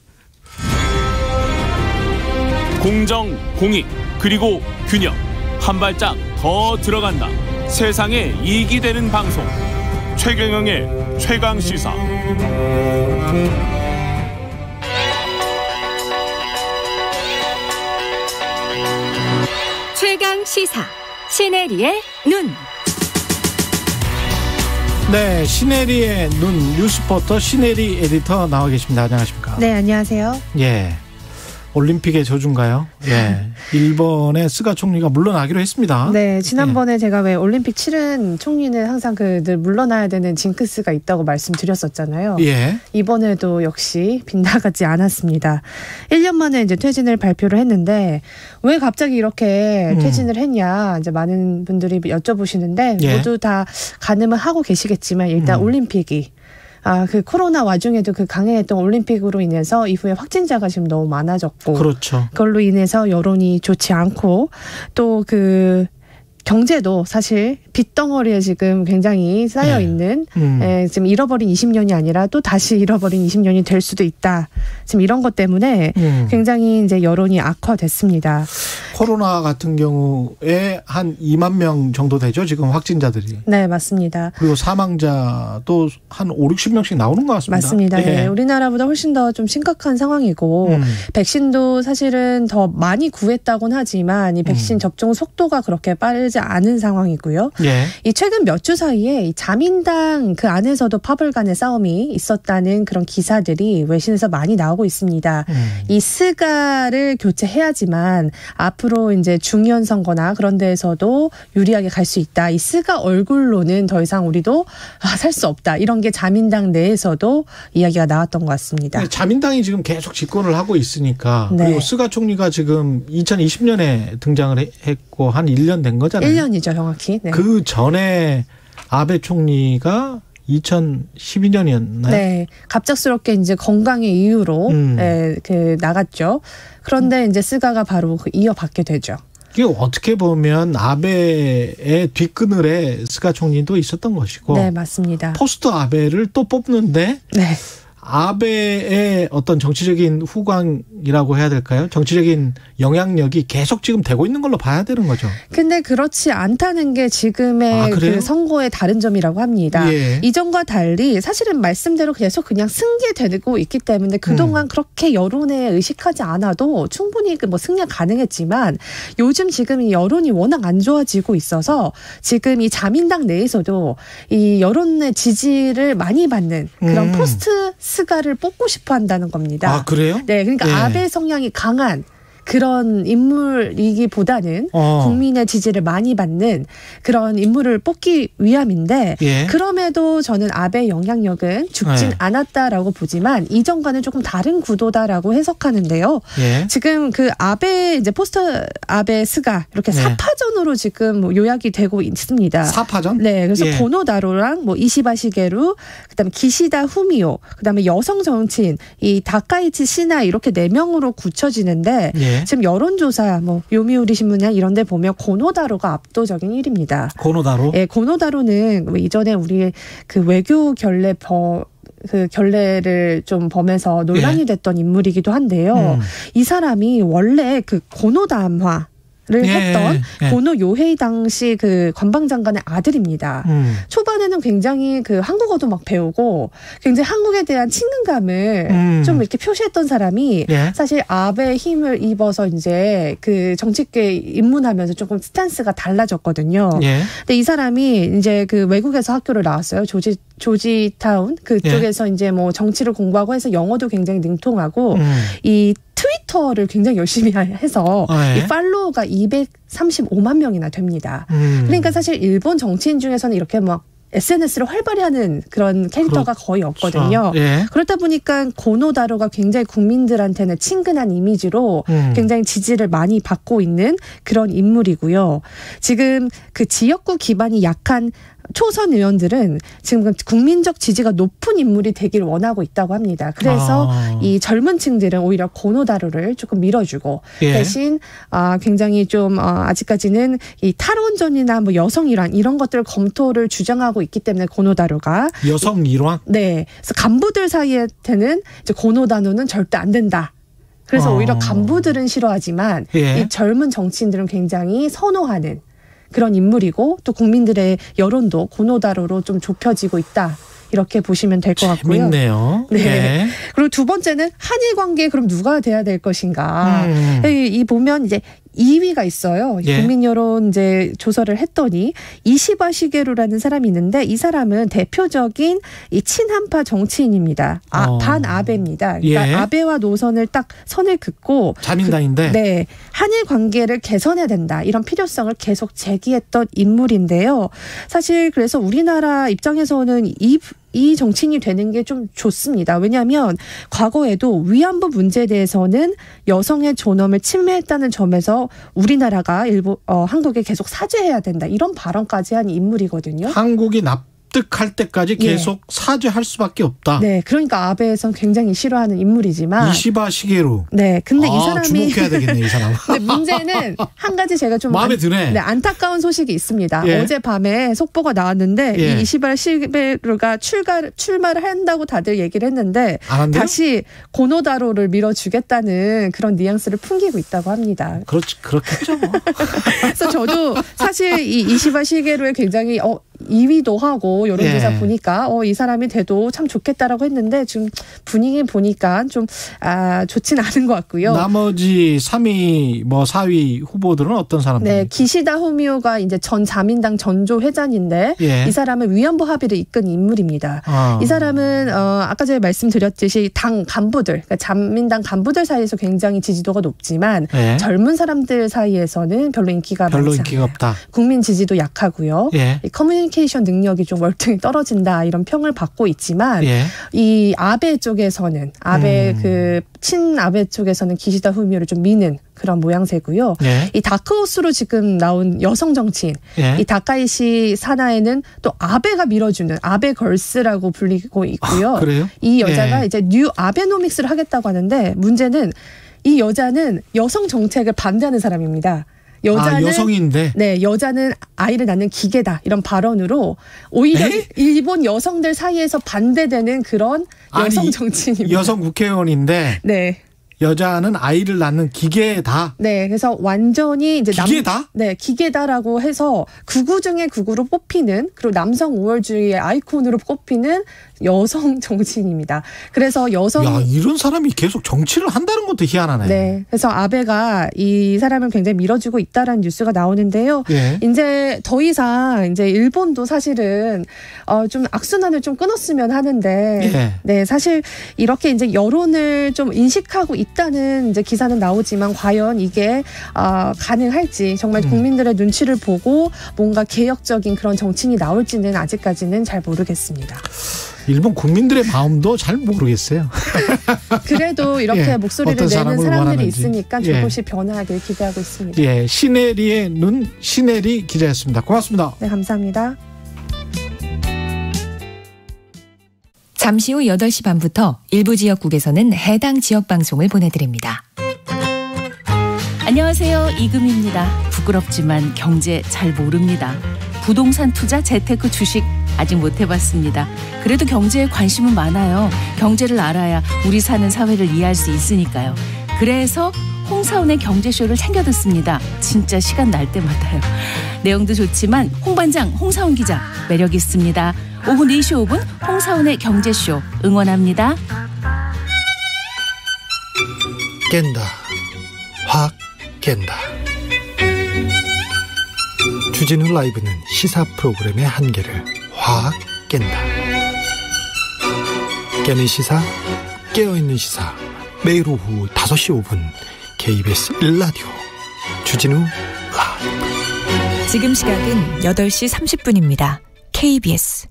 공정, 공익, 그리고 균형. 한 발짝 더 들어간다. 세상에 이익이 되는 방송. 최경영의 최강시사. 최강시사 시네리의 눈. 네, 시네리의 눈 뉴스포터 시네리 에디터 나와 계십니다. 안녕하십니까? 네, 안녕하세요. 예. 올림픽의 저주인가요? 예. 일본의 스가 총리가 물러나기로 했습니다. 네, 지난번에 제가 왜 올림픽 치른 총리는 항상 늘 물러나야 되는 징크스가 있다고 말씀드렸었잖아요. 예. 이번에도 역시 빗나가지 않았습니다. 1년 만에 이제 퇴진을 발표를 했는데 왜 갑자기 이렇게 퇴진을 했냐 이제 많은 분들이 여쭤보시는데 예. 모두 다 가늠을 하고 계시겠지만 일단 올림픽이 그 코로나 와중에도 그 강행했던 올림픽으로 인해서 이후에 확진자가 지금 너무 많아졌고. 그렇죠. 그걸로 인해서 여론이 좋지 않고 또 경제도 사실 빗덩어리에 지금 굉장히 쌓여 있는 지금 잃어버린 20년이 아니라 또 다시 잃어버린 20년이 될 수도 있다. 지금 이런 것 때문에 굉장히 이제 여론이 악화됐습니다. 코로나 같은 경우에 한 2만 명 정도 되죠, 지금 확진자들이. 네, 맞습니다. 그리고 사망자도 한 5, 60명씩 나오는 것 같습니다. 맞습니다. 예. 네, 우리나라보다 훨씬 더 좀 심각한 상황이고 백신도 사실은 더 많이 구했다고는 하지만 이 백신 접종 속도가 그렇게 빠르지 않은 상황이고요. 예. 이 최근 몇 주 사이에 이 자민당 그 안에서도 파벌 간의 싸움이 있었다는 그런 기사들이 외신에서 많이 나오고 있습니다. 이 스가를 교체해야지만 앞으로 이제 중의원 선거나 그런 데에서도 유리하게 갈 수 있다. 이 스가 얼굴로는 더 이상 우리도 살 수 없다. 이런 게 자민당 내에서도 이야기가 나왔던 것 같습니다. 자민당이 지금 계속 집권을 하고 있으니까 네. 그리고 스가 총리가 지금 2020년에 등장을 했고 한 1년 된 거잖아요. 1년이죠, 정확히. 네. 그 전에 아베 총리가 2012년이었나요? 네, 갑작스럽게 이제 건강의 이유로 나갔죠. 그런데 이제 스가가 바로 이어받게 되죠. 이게 어떻게 보면 아베의 뒷그늘에 스가 총리도 있었던 것이고, 네, 맞습니다. 포스트 아베를 또 뽑는데, 네. 아베의 어떤 정치적인 후광이라고 해야 될까요? 정치적인 영향력이 계속 지금 되고 있는 걸로 봐야 되는 거죠. 근데 그렇지 않다는 게 지금의 그 선거의 다른 점이라고 합니다. 예. 이전과 달리 사실은 말씀대로 계속 그냥 승계되고 있기 때문에 그동안 그렇게 여론에 의식하지 않아도 충분히 뭐 승리가 가능했지만 요즘 지금 이 여론이 워낙 안 좋아지고 있어서 지금 이 자민당 내에서도 이 여론의 지지를 많이 받는 그런 포스트 스가를 뽑고 싶어 한다는 겁니다. 아, 그래요? 네, 그러니까 예. 아베 성향이 강한 그런 인물이기보다는 국민의 지지를 많이 받는 그런 인물을 뽑기 위함인데 예. 그럼에도 저는 아베 영향력은 죽진 않았다라고 보지만 이전과는 조금 다른 구도다라고 해석하는데요. 예. 지금 그 아베 이제 포스트 아베 스가 이렇게 사파전으로 지금 요약이 되고 있습니다. 사파전? 네, 그래서 예. 고노다로랑 뭐 이시바 시게루, 그다음에 기시다 후미오, 그다음에 여성 정치인 이 다카이치 시나 이렇게 4명으로 굳혀지는데. 예. 지금 여론조사 뭐 요미우리 신문이나 이런 데 보면 고노다로가 압도적인 1위입니다. 고노다로? 예, 고노다로는 이전에 우리 그 외교 결례를 좀 범해서 논란이 됐던 인물이기도 한데요. 이 사람이 원래 그 고노담화 를 했던 고노 요헤이 당시 그 관방장관의 아들입니다. 초반에는 굉장히 그 한국어도 막 배우고 굉장히 한국에 대한 친근감을 좀 이렇게 표시했던 사람이 사실 아베의 힘을 입어서 이제 그 정치계에 입문하면서 조금 스탠스가 달라졌거든요. 근데 이 사람이 이제 그 외국에서 학교를 나왔어요. 조지타운 그쪽에서 이제 뭐 정치를 공부하고 해서 영어도 굉장히 능통하고 이 트위터를 굉장히 열심히 해서 이 팔로워가 235만 명이나 됩니다. 그러니까 사실 일본 정치인 중에서는 이렇게 막 SNS를 활발히 하는 그런 캐릭터가 거의 없거든요. 예. 그렇다 보니까 고노다로가 굉장히 국민들한테는 친근한 이미지로 굉장히 지지를 많이 받고 있는 그런 인물이고요. 지금 그 지역구 기반이 약한 초선 의원들은 지금 국민적 지지가 높은 인물이 되기를 원하고 있다고 합니다. 그래서 이 젊은 층들은 오히려 고노다로를 조금 밀어주고 대신 굉장히 좀 아직까지는 이 탈원전이나 뭐 여성 일환 이런 것들 검토를 주장하고 있기 때문에 고노다로가 여성 일환? 네. 그래서 간부들 사이에는 이제 고노다로는 절대 안 된다. 그래서 오히려 간부들은 싫어하지만 이 젊은 정치인들은 굉장히 선호하는 그런 인물이고 또 국민들의 여론도 고노다로로 좀 좁혀지고 있다. 이렇게 보시면 될 것 같고요. 재밌네요. 네. 네. 그리고 두 번째는 한일 관계 그럼 누가 돼야 될 것인가. 이 보면 이제 2위가 있어요. 국민 여론 이제 조사를 했더니 이시바 시게루라는 사람이 있는데 이 사람은 대표적인 이 친한파 정치인입니다. 반아베입니다. 그러니까 아베와 노선을 딱 선을 긋고 자민당인데 네. 한일 관계를 개선해야 된다. 이런 필요성을 계속 제기했던 인물인데요. 사실 그래서 우리나라 입장에서는 이 정치인이 되는 게 좀 좋습니다. 왜냐하면 과거에도 위안부 문제에 대해서는 여성의 존엄을 침해했다는 점에서 우리나라가 한국에 계속 사죄해야 된다. 이런 발언까지 한 인물이거든요. 한국이 납득할 때까지 계속 사죄할 수밖에 없다. 네, 그러니까 아베에선 굉장히 싫어하는 인물이지만 이시바 시게루. 네, 근데 이 사람이 주목해야 되겠네 이 사람. 근데 문제는 한 가지 제가 좀 마음에 드네. 네, 안타까운 소식이 있습니다. 어젯밤에 속보가 나왔는데 이 이시바 시게루가 출마를 한다고 다들 얘기를 했는데 다시 고노다로를 밀어주겠다는 그런 뉘앙스를 풍기고 있다고 합니다. 그렇겠죠. 그래서 저도 사실 이 이시바 시게루에 굉장히 2위도 하고 여론조사 보니까 이 사람이 돼도 참 좋겠다라고 했는데 지금 분위기 보니까 좀 좋진 않은 것 같고요. 나머지 3위 뭐 4위 후보들은 어떤 사람들? 네, 기시다 후미오가 이제 전 자민당 전조 회장인데 이 사람은 위안부 합의를 이끈 인물입니다. 이 사람은 아까 제가 말씀드렸듯이 당 간부들, 그러니까 자민당 간부들 사이에서 굉장히 지지도가 높지만 젊은 사람들 사이에서는 별로 인기가 많지 않아요. 없다. 국민 지지도 약하고요. 커뮤니케이션 능력이 좀 월등히 떨어진다 이런 평을 받고 있지만 이 아베 쪽에서는 그 친아베 쪽에서는 기시다 후미오를 좀 미는 그런 모양새고요. 이 다크호스로 지금 나온 여성 정치인 이 다카이시 사나에는 또 아베가 밀어주는 아베 걸스라고 불리고 있고요. 그래요? 이 여자가 이제 뉴 아베노믹스를 하겠다고 하는데 문제는 이 여자는 여성 정책을 반대하는 사람입니다. 여성인데. 네, 여자는 아이를 낳는 기계다. 이런 발언으로 오히려 일본 여성들 사이에서 반대되는 그런 여성 정치인입니다. 여성 국회의원인데. 네. 여자는 아이를 낳는 기계다. 네, 그래서 완전히 이제 기계다? 네, 기계다라고 해서 극우 중에 극우로 뽑히는 그리고 남성 우월주의의 아이콘으로 꼽히는 여성 정치인입니다. 그래서 이런 사람이 계속 정치를 한다는 것도 희한하네. 네, 그래서 아베가 이 사람을 굉장히 밀어주고 있다라는 뉴스가 나오는데요. 이제 더 이상 이제 일본도 사실은 좀 악순환을 좀 끊었으면 하는데, 네, 사실 이렇게 이제 여론을 좀 인식하고 있다는 이제 기사는 나오지만 과연 이게 가능할지 정말 국민들의 눈치를 보고 뭔가 개혁적인 그런 정치인이 나올지는 아직까지는 잘 모르겠습니다. 일본 국민들의 마음도 잘 모르겠어요. 그래도 이렇게 목소리를 내는 사람들이 원하는지. 있으니까 조금씩 변화하길 기대하고 있습니다. 시네리의 눈 시네리 기자였습니다. 고맙습니다. 네, 감사합니다. 잠시 후 8시 반부터 일부 지역국에서는 해당 지역 방송을 보내드립니다. 안녕하세요. 이금입니다. 부끄럽지만 경제 잘 모릅니다. 부동산 투자, 재테크, 주식 아직 못 해봤습니다. 그래도 경제에 관심은 많아요. 경제를 알아야 우리 사는 사회를 이해할 수 있으니까요. 그래서 홍사훈의 경제쇼를 챙겨 듣습니다. 진짜 시간 날 때마다요. 내용도 좋지만 홍반장, 홍사훈 기자 매력 있습니다. 오후 4시 5분 홍사훈의 경제쇼 응원합니다. 깬다. 확 깬다. 주진우 라이브는 시사 프로그램의 한계를 확 깬다. 깨는 시사, 깨어있는 시사, 매일 오후 5시 5분 KBS 1라디오 주진우 라이브. 지금 시각은 8시 30분입니다. KBS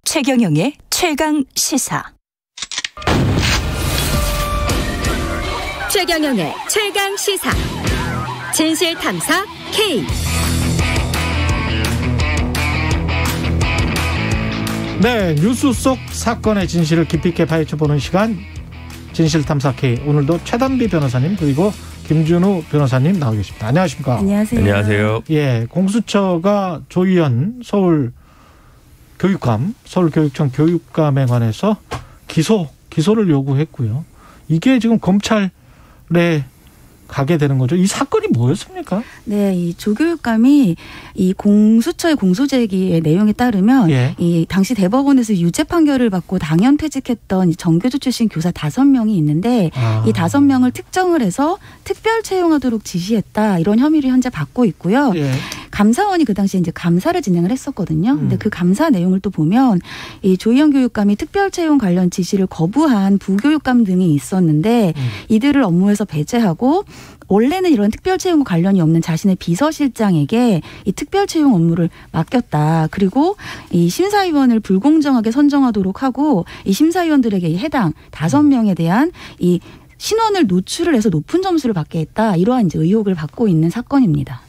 최경영의 최강 시사. 최경영의 최강 시사. 진실 탐사 K. 네, 뉴스 속 사건의 진실을 깊이 있게 파헤쳐보는 시간 진실 탐사 K. 오늘도 최단비 변호사님 그리고 김준우 변호사님 나오 계십니다. 안녕하십니까? 안녕하세요. 안녕하세요. 예, 공수처가 조희연 서울교육청 교육감에 관해서 기소를 요구했고요. 이게 지금 검찰에 가게 되는 거죠. 이 사건이 뭐였습니까? 네, 이 조교육감이 이 공수처의 공소제기의 내용에 따르면 이 당시 대법원에서 유죄 판결을 받고 당연 퇴직했던 이 정교조 출신 교사 5명이 있는데 이 5명을 특정을 해서 특별 채용하도록 지시했다. 이런 혐의를 현재 받고 있고요. 감사원이 그 당시에 이제 감사를 진행을 했었거든요. 근데 그 감사 내용을 또 보면 이 조희연 교육감이 특별 채용 관련 지시를 거부한 부교육감 등이 있었는데 이들을 업무에서 배제하고 원래는 이런 특별 채용과 관련이 없는 자신의 비서실장에게 이 특별 채용 업무를 맡겼다. 그리고 이 심사위원을 불공정하게 선정하도록 하고 이 심사위원들에게 해당 5명에 대한 이 신원을 노출을 해서 높은 점수를 받게 했다. 이러한 이제 의혹을 받고 있는 사건입니다.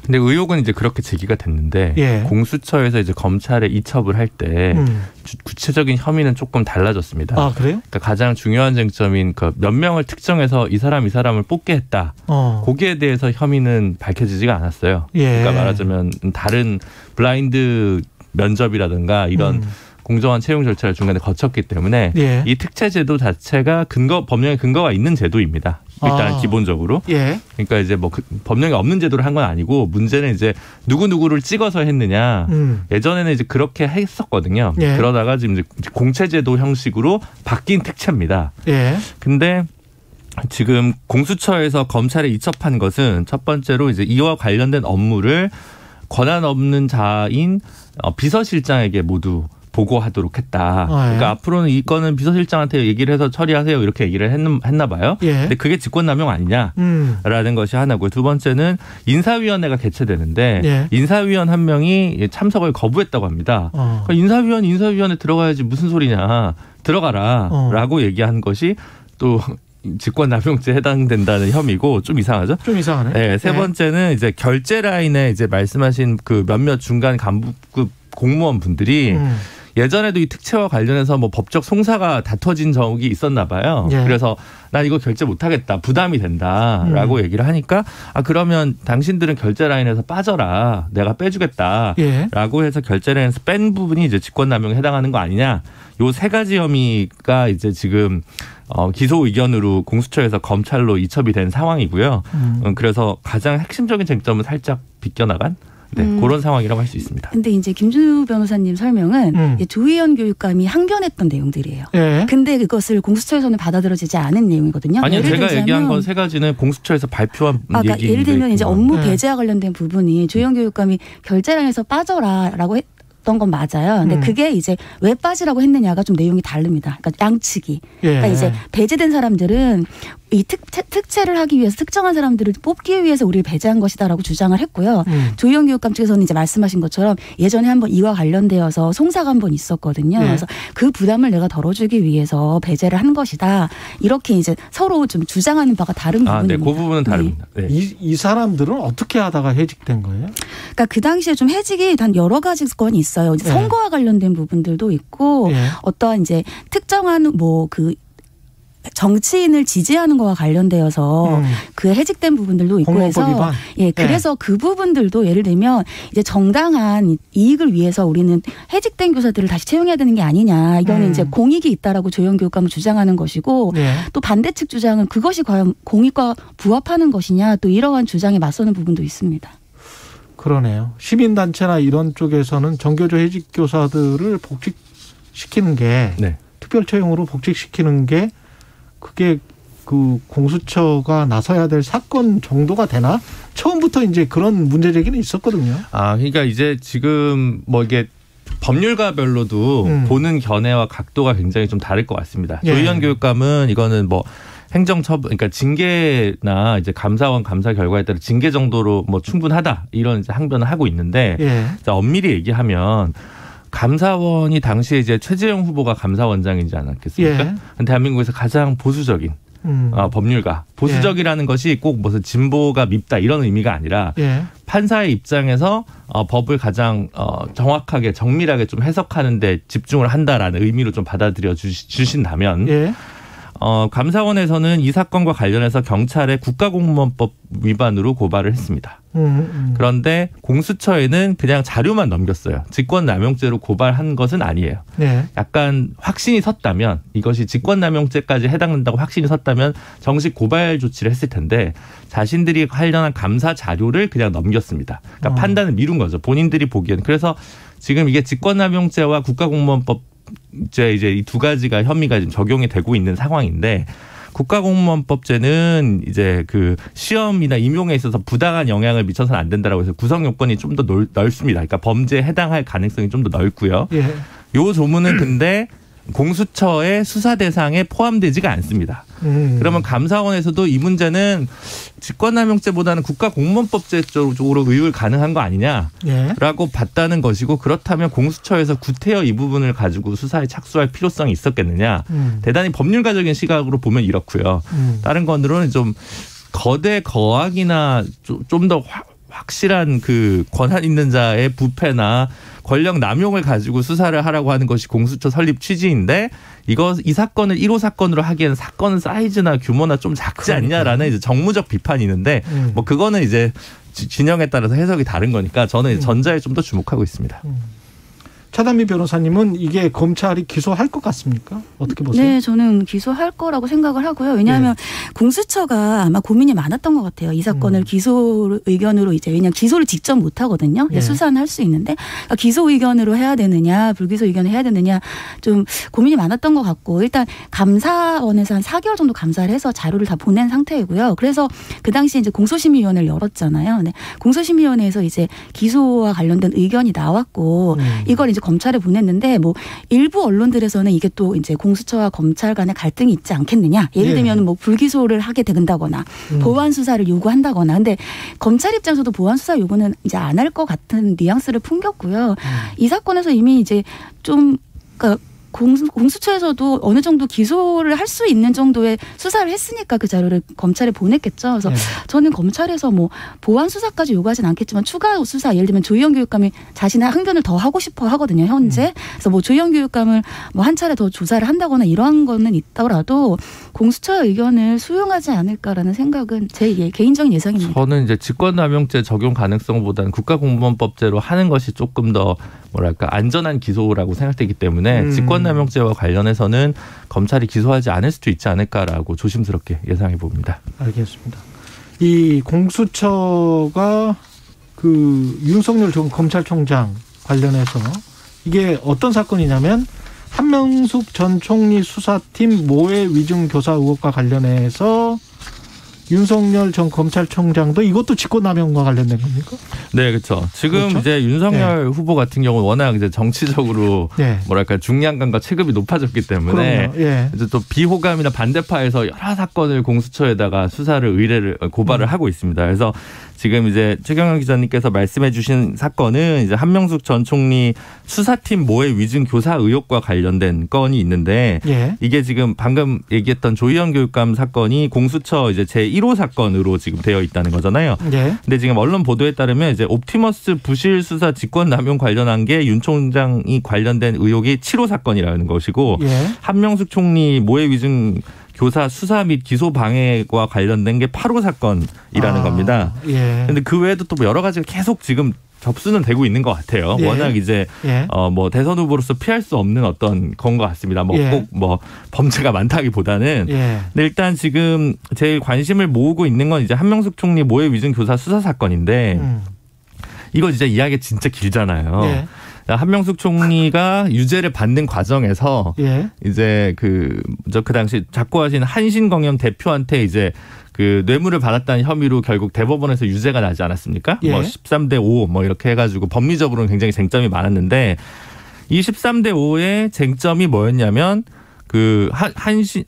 근데 의혹은 이제 그렇게 제기가 됐는데 공수처에서 이제 검찰에 이첩을 할 때 구체적인 혐의는 조금 달라졌습니다. 아, 그래요? 그러니까 가장 중요한 쟁점인 그 몇 명을 특정해서 이 사람을 뽑게 했다. 거기에 대해서 혐의는 밝혀지지가 않았어요. 그러니까 말하자면 다른 블라인드 면접이라든가 이런 공정한 채용 절차를 중간에 거쳤기 때문에 이 특채제도 자체가 법령에 근거가 있는 제도입니다. 일단 기본적으로. 그러니까 이제 뭐 법령에 없는 제도를 한 건 아니고 문제는 이제 누구를 찍어서 했느냐. 예전에는 이제 그렇게 했었거든요. 그러다가 지금 이제 공채제도 형식으로 바뀐 특채입니다. 근데 지금 공수처에서 검찰에 이첩한 것은 첫 번째로 이제 이와 관련된 업무를 권한 없는 자인 비서실장에게 모두 보고하도록 했다. 그러니까 앞으로는 이 건은 비서실장한테 얘기를 해서 처리하세요. 이렇게 얘기를 했나 봐요. 근데 그게 직권남용 아니냐라는 것이 하나고요. 두 번째는 인사위원회가 개최되는데 인사위원 한 명이 참석을 거부했다고 합니다. 그러니까 인사위원회 들어가야지 무슨 소리냐. 들어가라라고 얘기한 것이 또 직권남용죄에 해당된다는 혐의고 좀 이상하죠? 좀 이상하네. 네, 세 번째는 이제 결제 라인에 이제 말씀하신 그 몇몇 중간 간부급 공무원 분들이 예전에도 이 특채와 관련해서 뭐 법적 송사가 다퉈진 적이 있었나 봐요. 그래서 난 이거 결제 못하겠다. 부담이 된다라고 얘기를 하니까 그러면 당신들은 결제 라인에서 빠져라. 내가 빼주겠다라고 해서 결제 라인에서 뺀 부분이 이제 직권남용에 해당하는 거 아니냐. 요 3가지 혐의가 이제 지금 기소 의견으로 공수처에서 검찰로 이첩이 된 상황이고요. 그래서 가장 핵심적인 쟁점은 살짝 비껴나간 그런 상황이라고 할 수 있습니다. 근데 이제 김준우 변호사님 설명은 조희연 교육감이 항변했던 내용들이에요. 근데 그것을 공수처에서는 받아들여지지 않은 내용이거든요. 아니요, 제가 얘기한 건 3가지는 공수처에서 발표한 그러니까 예를 들면 이제 업무 배제와 관련된 부분이 조희연 교육감이 결제량에서 빠져라라고 했던 건 맞아요. 근데 그게 이제 왜 빠지라고 했느냐가 좀 내용이 다릅니다. 그러니까 양측이. 그러니까 이제 배제된 사람들은 이 특채를 하기 위해서 특정한 사람들을 뽑기 위해서 우리를 배제한 것이다라고 주장을 했고요. 조희연 교육감 측에서는 이제 말씀하신 것처럼 예전에 한번 이와 관련되어서 송사가 한번 있었거든요. 그래서 그 부담을 내가 덜어주기 위해서 배제를 한 것이다. 이렇게 이제 서로 좀 주장하는 바가 다른 부분입니다. 네, 그 부분은 다릅니다. 이 사람들은 어떻게 하다가 해직된 거예요? 그러니까 그 당시에 좀 해직이 단 여러 가지 건이 있어요. 이제 선거와 관련된 부분들도 있고 어떠한 이제 특정한 뭐 그 정치인을 지지하는 거와 관련되어서 그 해직된 부분들도 있고 해서 그래서 그 부분들도 예를 들면 이제 정당한 이익을 위해서 우리는 해직된 교사들을 다시 채용해야 되는 게 아니냐 이거는 이제 공익이 있다라고 조희연 교육감은 주장하는 것이고 또 반대측 주장은 그것이 과연 공익과 부합하는 것이냐 또 이러한 주장에 맞서는 부분도 있습니다. 그러네요. 시민단체나 이런 쪽에서는 정교조 해직 교사들을 복직시키는 게 특별처형으로 복직시키는 게 그게 그 공수처가 나서야 될 사건 정도가 되나? 처음부터 이제 그런 문제 제기는 있었거든요. 그러니까 이제 지금 뭐 이게 법률가별로도 보는 견해와 각도가 굉장히 좀 다를 것 같습니다. 예. 조희연 교육감은 이거는 뭐 행정처분, 그러니까 징계나 이제 감사원 감사 결과에 따라 징계 정도로 뭐 충분하다 이런 이제 항변을 하고 있는데, 예. 자, 엄밀히 얘기하면 감사원이 당시에 이제 최재형 후보가 감사원장이지 않았겠습니까? 예. 대한민국에서 가장 보수적인 법률가. 보수적이라는 것이 꼭 무슨 진보가 밉다 이런 의미가 아니라 판사의 입장에서 법을 가장 정확하게 정밀하게 좀 해석하는 데 집중을 한다라는 의미로 좀 받아들여 주신다면 감사원에서는 이 사건과 관련해서 경찰에 국가공무원법 위반으로 고발을 했습니다. 그런데 공수처에는 그냥 자료만 넘겼어요. 직권남용죄로 고발한 것은 아니에요. 약간 확신이 섰다면, 이것이 직권남용죄까지 해당된다고 확신이 섰다면 정식 고발 조치를 했을 텐데 자신들이 관련한 감사 자료를 그냥 넘겼습니다. 그러니까 판단을 미룬 거죠. 본인들이 보기에는. 그래서 지금 이게 직권남용죄와 국가공무원법 이제 이 두 가지가 혐의가 지금 적용이 되고 있는 상황인데, 국가공무원법제는 이제 그 시험이나 임용에 있어서 부당한 영향을 미쳐서는 안 된다라고 해서 구성 요건이 좀 더 넓습니다. 그러니까 범죄에 해당할 가능성이 좀 더 넓고요. 요 조문은 근데 공수처의 수사 대상에 포함되지가 않습니다. 그러면 감사원에서도 이 문제는 직권남용죄보다는 국가공무원법제 쪽으로 의율 가능한 거 아니냐라고 봤다는 것이고, 그렇다면 공수처에서 구태여 이 부분을 가지고 수사에 착수할 필요성이 있었겠느냐. 대단히 법률가적인 시각으로 보면 이렇고요. 다른 건으로는 좀 거대 거악이나 좀 더 확실한 그 권한 있는 자의 부패나 권력 남용을 가지고 수사를 하라고 하는 것이 공수처 설립 취지인데, 이 사건을 1호 사건으로 하기에는 사건 사이즈나 규모나 좀 작지 않냐라는 이제 정무적 비판이 있는데, 뭐 그거는 이제 진영에 따라서 해석이 다른 거니까 저는 전자에 좀 더 주목하고 있습니다. 차단미 변호사님은 이게 검찰이 기소할 것 같습니까? 어떻게 보세요? 네, 저는 기소할 거라고 생각을 하고요. 왜냐하면 공수처가 아마 고민이 많았던 것 같아요. 이 사건을 기소 의견으로 이제, 왜냐하면 기소를 직접 못 하거든요. 수사는 할 수 있는데 기소 의견으로 해야 되느냐, 불기소 의견을 해야 되느냐 좀 고민이 많았던 것 같고, 일단 감사원에서 한 4개월 정도 감사를 해서 자료를 다 보낸 상태이고요. 그래서 그 당시 이제 공소심의위원회를 열었잖아요. 네. 공소심의위원회에서 이제 기소와 관련된 의견이 나왔고, 이걸 이제 검찰에 보냈는데, 뭐 일부 언론들에서는 이게 또 이제 공수처와 검찰 간의 갈등이 있지 않겠느냐. 예를 들면 뭐 불기소를 하게 된다거나 보완 수사를 요구한다거나. 근데 검찰 입장에서도 보완 수사 요구는 이제 안 할 것 같은 뉘앙스를 풍겼고요. 이 사건에서 이미 이제 좀 그러니까 공수처에서도 어느 정도 기소를 할 수 있는 정도의 수사를 했으니까 그 자료를 검찰에 보냈겠죠. 그래서 저는 검찰에서 뭐 보완 수사까지 요구하진 않겠지만 추가 수사, 예를 들면 조희연 교육감이 자신의 항변을 더 하고 싶어 하거든요, 현재. 그래서 뭐 조희연 교육감을 뭐 한 차례 더 조사를 한다거나 이러한 거는 있더라도 공수처 의견을 수용하지 않을까라는 생각은 제 개인적인 예상입니다. 저는 이제 직권남용죄 적용 가능성보다는 국가공무원법제로 하는 것이 조금 더 뭐랄까 안전한 기소라고 생각되기 때문에 직권남용죄와 관련해서는 검찰이 기소하지 않을 수도 있지 않을까라고 조심스럽게 예상해 봅니다. 알겠습니다. 이 공수처가 그 윤석열 전 검찰총장 관련해서 이게 어떤 사건이냐면, 한명숙 전 총리 수사팀 모해 위증 교사 의혹과 관련해서 윤석열 전 검찰총장도 이것도 직권남용과 관련된 겁니까? 네, 그렇죠. 지금 그렇죠? 이제 윤석열 후보 같은 경우는 워낙 이제 정치적으로 뭐랄까 중량감과 체급이 높아졌기 때문에 이제 또 비호감이나 반대파에서 여러 사건을 공수처에다가 수사를 고발을 하고 있습니다. 그래서 지금 이제 최경영 기자님께서 말씀해 주신 사건은 이제 한명숙 전 총리 수사팀 모해 위증 교사 의혹과 관련된 건이 있는데, 이게 지금 방금 얘기했던 조희연 교육감 사건이 공수처 이제 제1호 사건으로 지금 되어 있다는 거잖아요. 근데 지금 언론 보도에 따르면 이제 옵티머스 부실 수사 직권남용 관련한 게 윤 총장이 관련된 의혹이 7호 사건이라는 것이고, 한명숙 총리 모해 위증 교사 수사 및 기소 방해와 관련된 게 8호 사건이라는 겁니다. 그런데 그 외에도 또 여러 가지가 계속 지금 접수는 되고 있는 것 같아요. 워낙 이제 뭐 대선 후보로서 피할 수 없는 어떤 건 것 같습니다. 뭐 꼭 뭐 범죄가 많다기보다는. 근데 일단 지금 제일 관심을 모으고 있는 건 이제 한명숙 총리 모해 위증 교사 수사 사건인데, 이거 진짜 이야기가 진짜 길잖아요. 한명숙 총리가 유죄를 받는 과정에서 예. 이제 그 당시 작고하신 한신경영 대표한테 이제 그 뇌물을 받았다는 혐의로 결국 대법원에서 유죄가 나지 않았습니까? 예. 뭐 13대 5 뭐 이렇게 해가지고 법리적으로는 굉장히 쟁점이 많았는데 이 13대 5의 쟁점이 뭐였냐면 그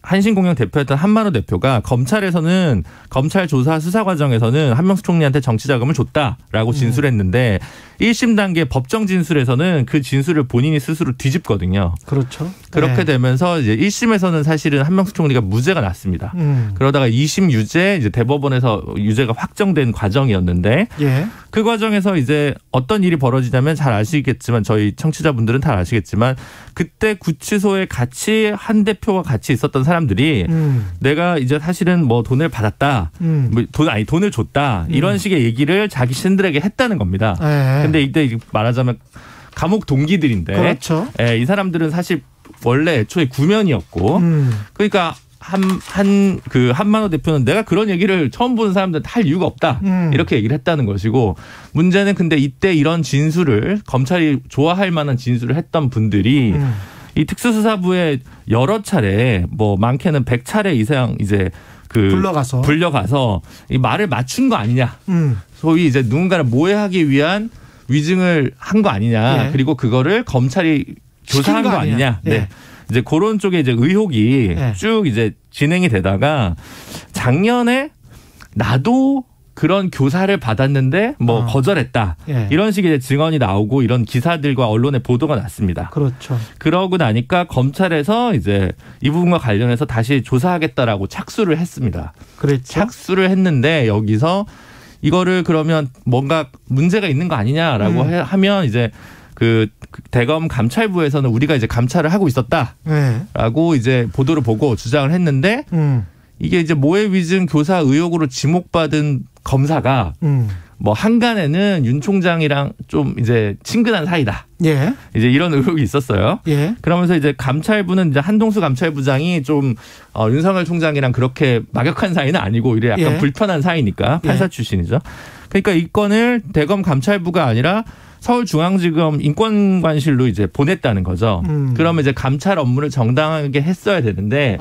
한신공영 대표였던 한만호 대표가 검찰에서는 검찰 조사 수사 과정에서는 한명숙 총리한테 정치 자금을 줬다라고 진술했는데 1심 단계 법정 진술에서는 그 진술을 본인이 스스로 뒤집거든요. 그렇죠. 그렇게 되면서 이제 1심에서는 사실은 한명숙 총리가 무죄가 났습니다. 그러다가 2심 유죄 이제 대법원에서 유죄가 확정된 과정이었는데 예. 그 과정에서 이제 어떤 일이 벌어지냐면 잘 아시겠지만 저희 청취자분들은 다 아시겠지만 그때 구치소에 같이 한 대표와 같이 있었던 사람들이 내가 이제 사실은 뭐 돈을 받았다, 뭐 돈을 줬다 이런 식의 얘기를 자기 신들에게 했다는 겁니다. 근데 이때 말하자면 감옥 동기들인데, 그렇죠. 이 사람들은 사실 원래 애초에 구면이었고, 그러니까 한만호 대표는 내가 그런 얘기를 처음 보는 사람들한테 할 이유가 없다 이렇게 얘기를 했다는 것이고 문제는 근데 이때 이런 진술을 검찰이 좋아할 만한 진술을 했던 분들이 이 특수수사부에 여러 차례 뭐 많게는 100차례 이상 이제 그 불려가서 이 말을 맞춘 거 아니냐 소위 이제 누군가를 모해하기 위한 위증을 한 거 아니냐 예. 그리고 그거를 검찰이 조사한 거 아니냐 예. 네. 이제 그런 쪽에 이제 의혹이 쭉 이제 진행이 되다가 작년에 나도 그런 교사를 받았는데 뭐 거절했다. 예. 이런 식의 이제 증언이 나오고 이런 기사들과 언론에 보도가 났습니다. 그렇죠. 그러고 나니까 검찰에서 이제 이 부분과 관련해서 다시 조사하겠다라고 착수를 했습니다. 그렇죠. 착수를 했는데 여기서 이거를 그러면 뭔가 문제가 있는 거 아니냐라고 하면 이제 그 대검 감찰부에서는 우리가 이제 감찰을 하고 있었다라고 이제 보도를 보고 주장을 했는데 이게 이제 모해 위증 교사 의혹으로 지목받은 검사가 뭐 한간에는 윤 총장이랑 좀 이제 친근한 사이다. 예. 이제 이런 의혹이 있었어요. 예. 그러면서 이제 감찰부는 이제 한동수 감찰부장이 좀 윤석열 총장이랑 그렇게 막역한 사이는 아니고 이래 약간 예. 불편한 사이니까 판사 출신이죠. 그러니까 이 건을 대검 감찰부가 아니라 서울중앙지검 인권관실로 이제 보냈다는 거죠. 그러면 이제 감찰 업무를 정당하게 했어야 되는데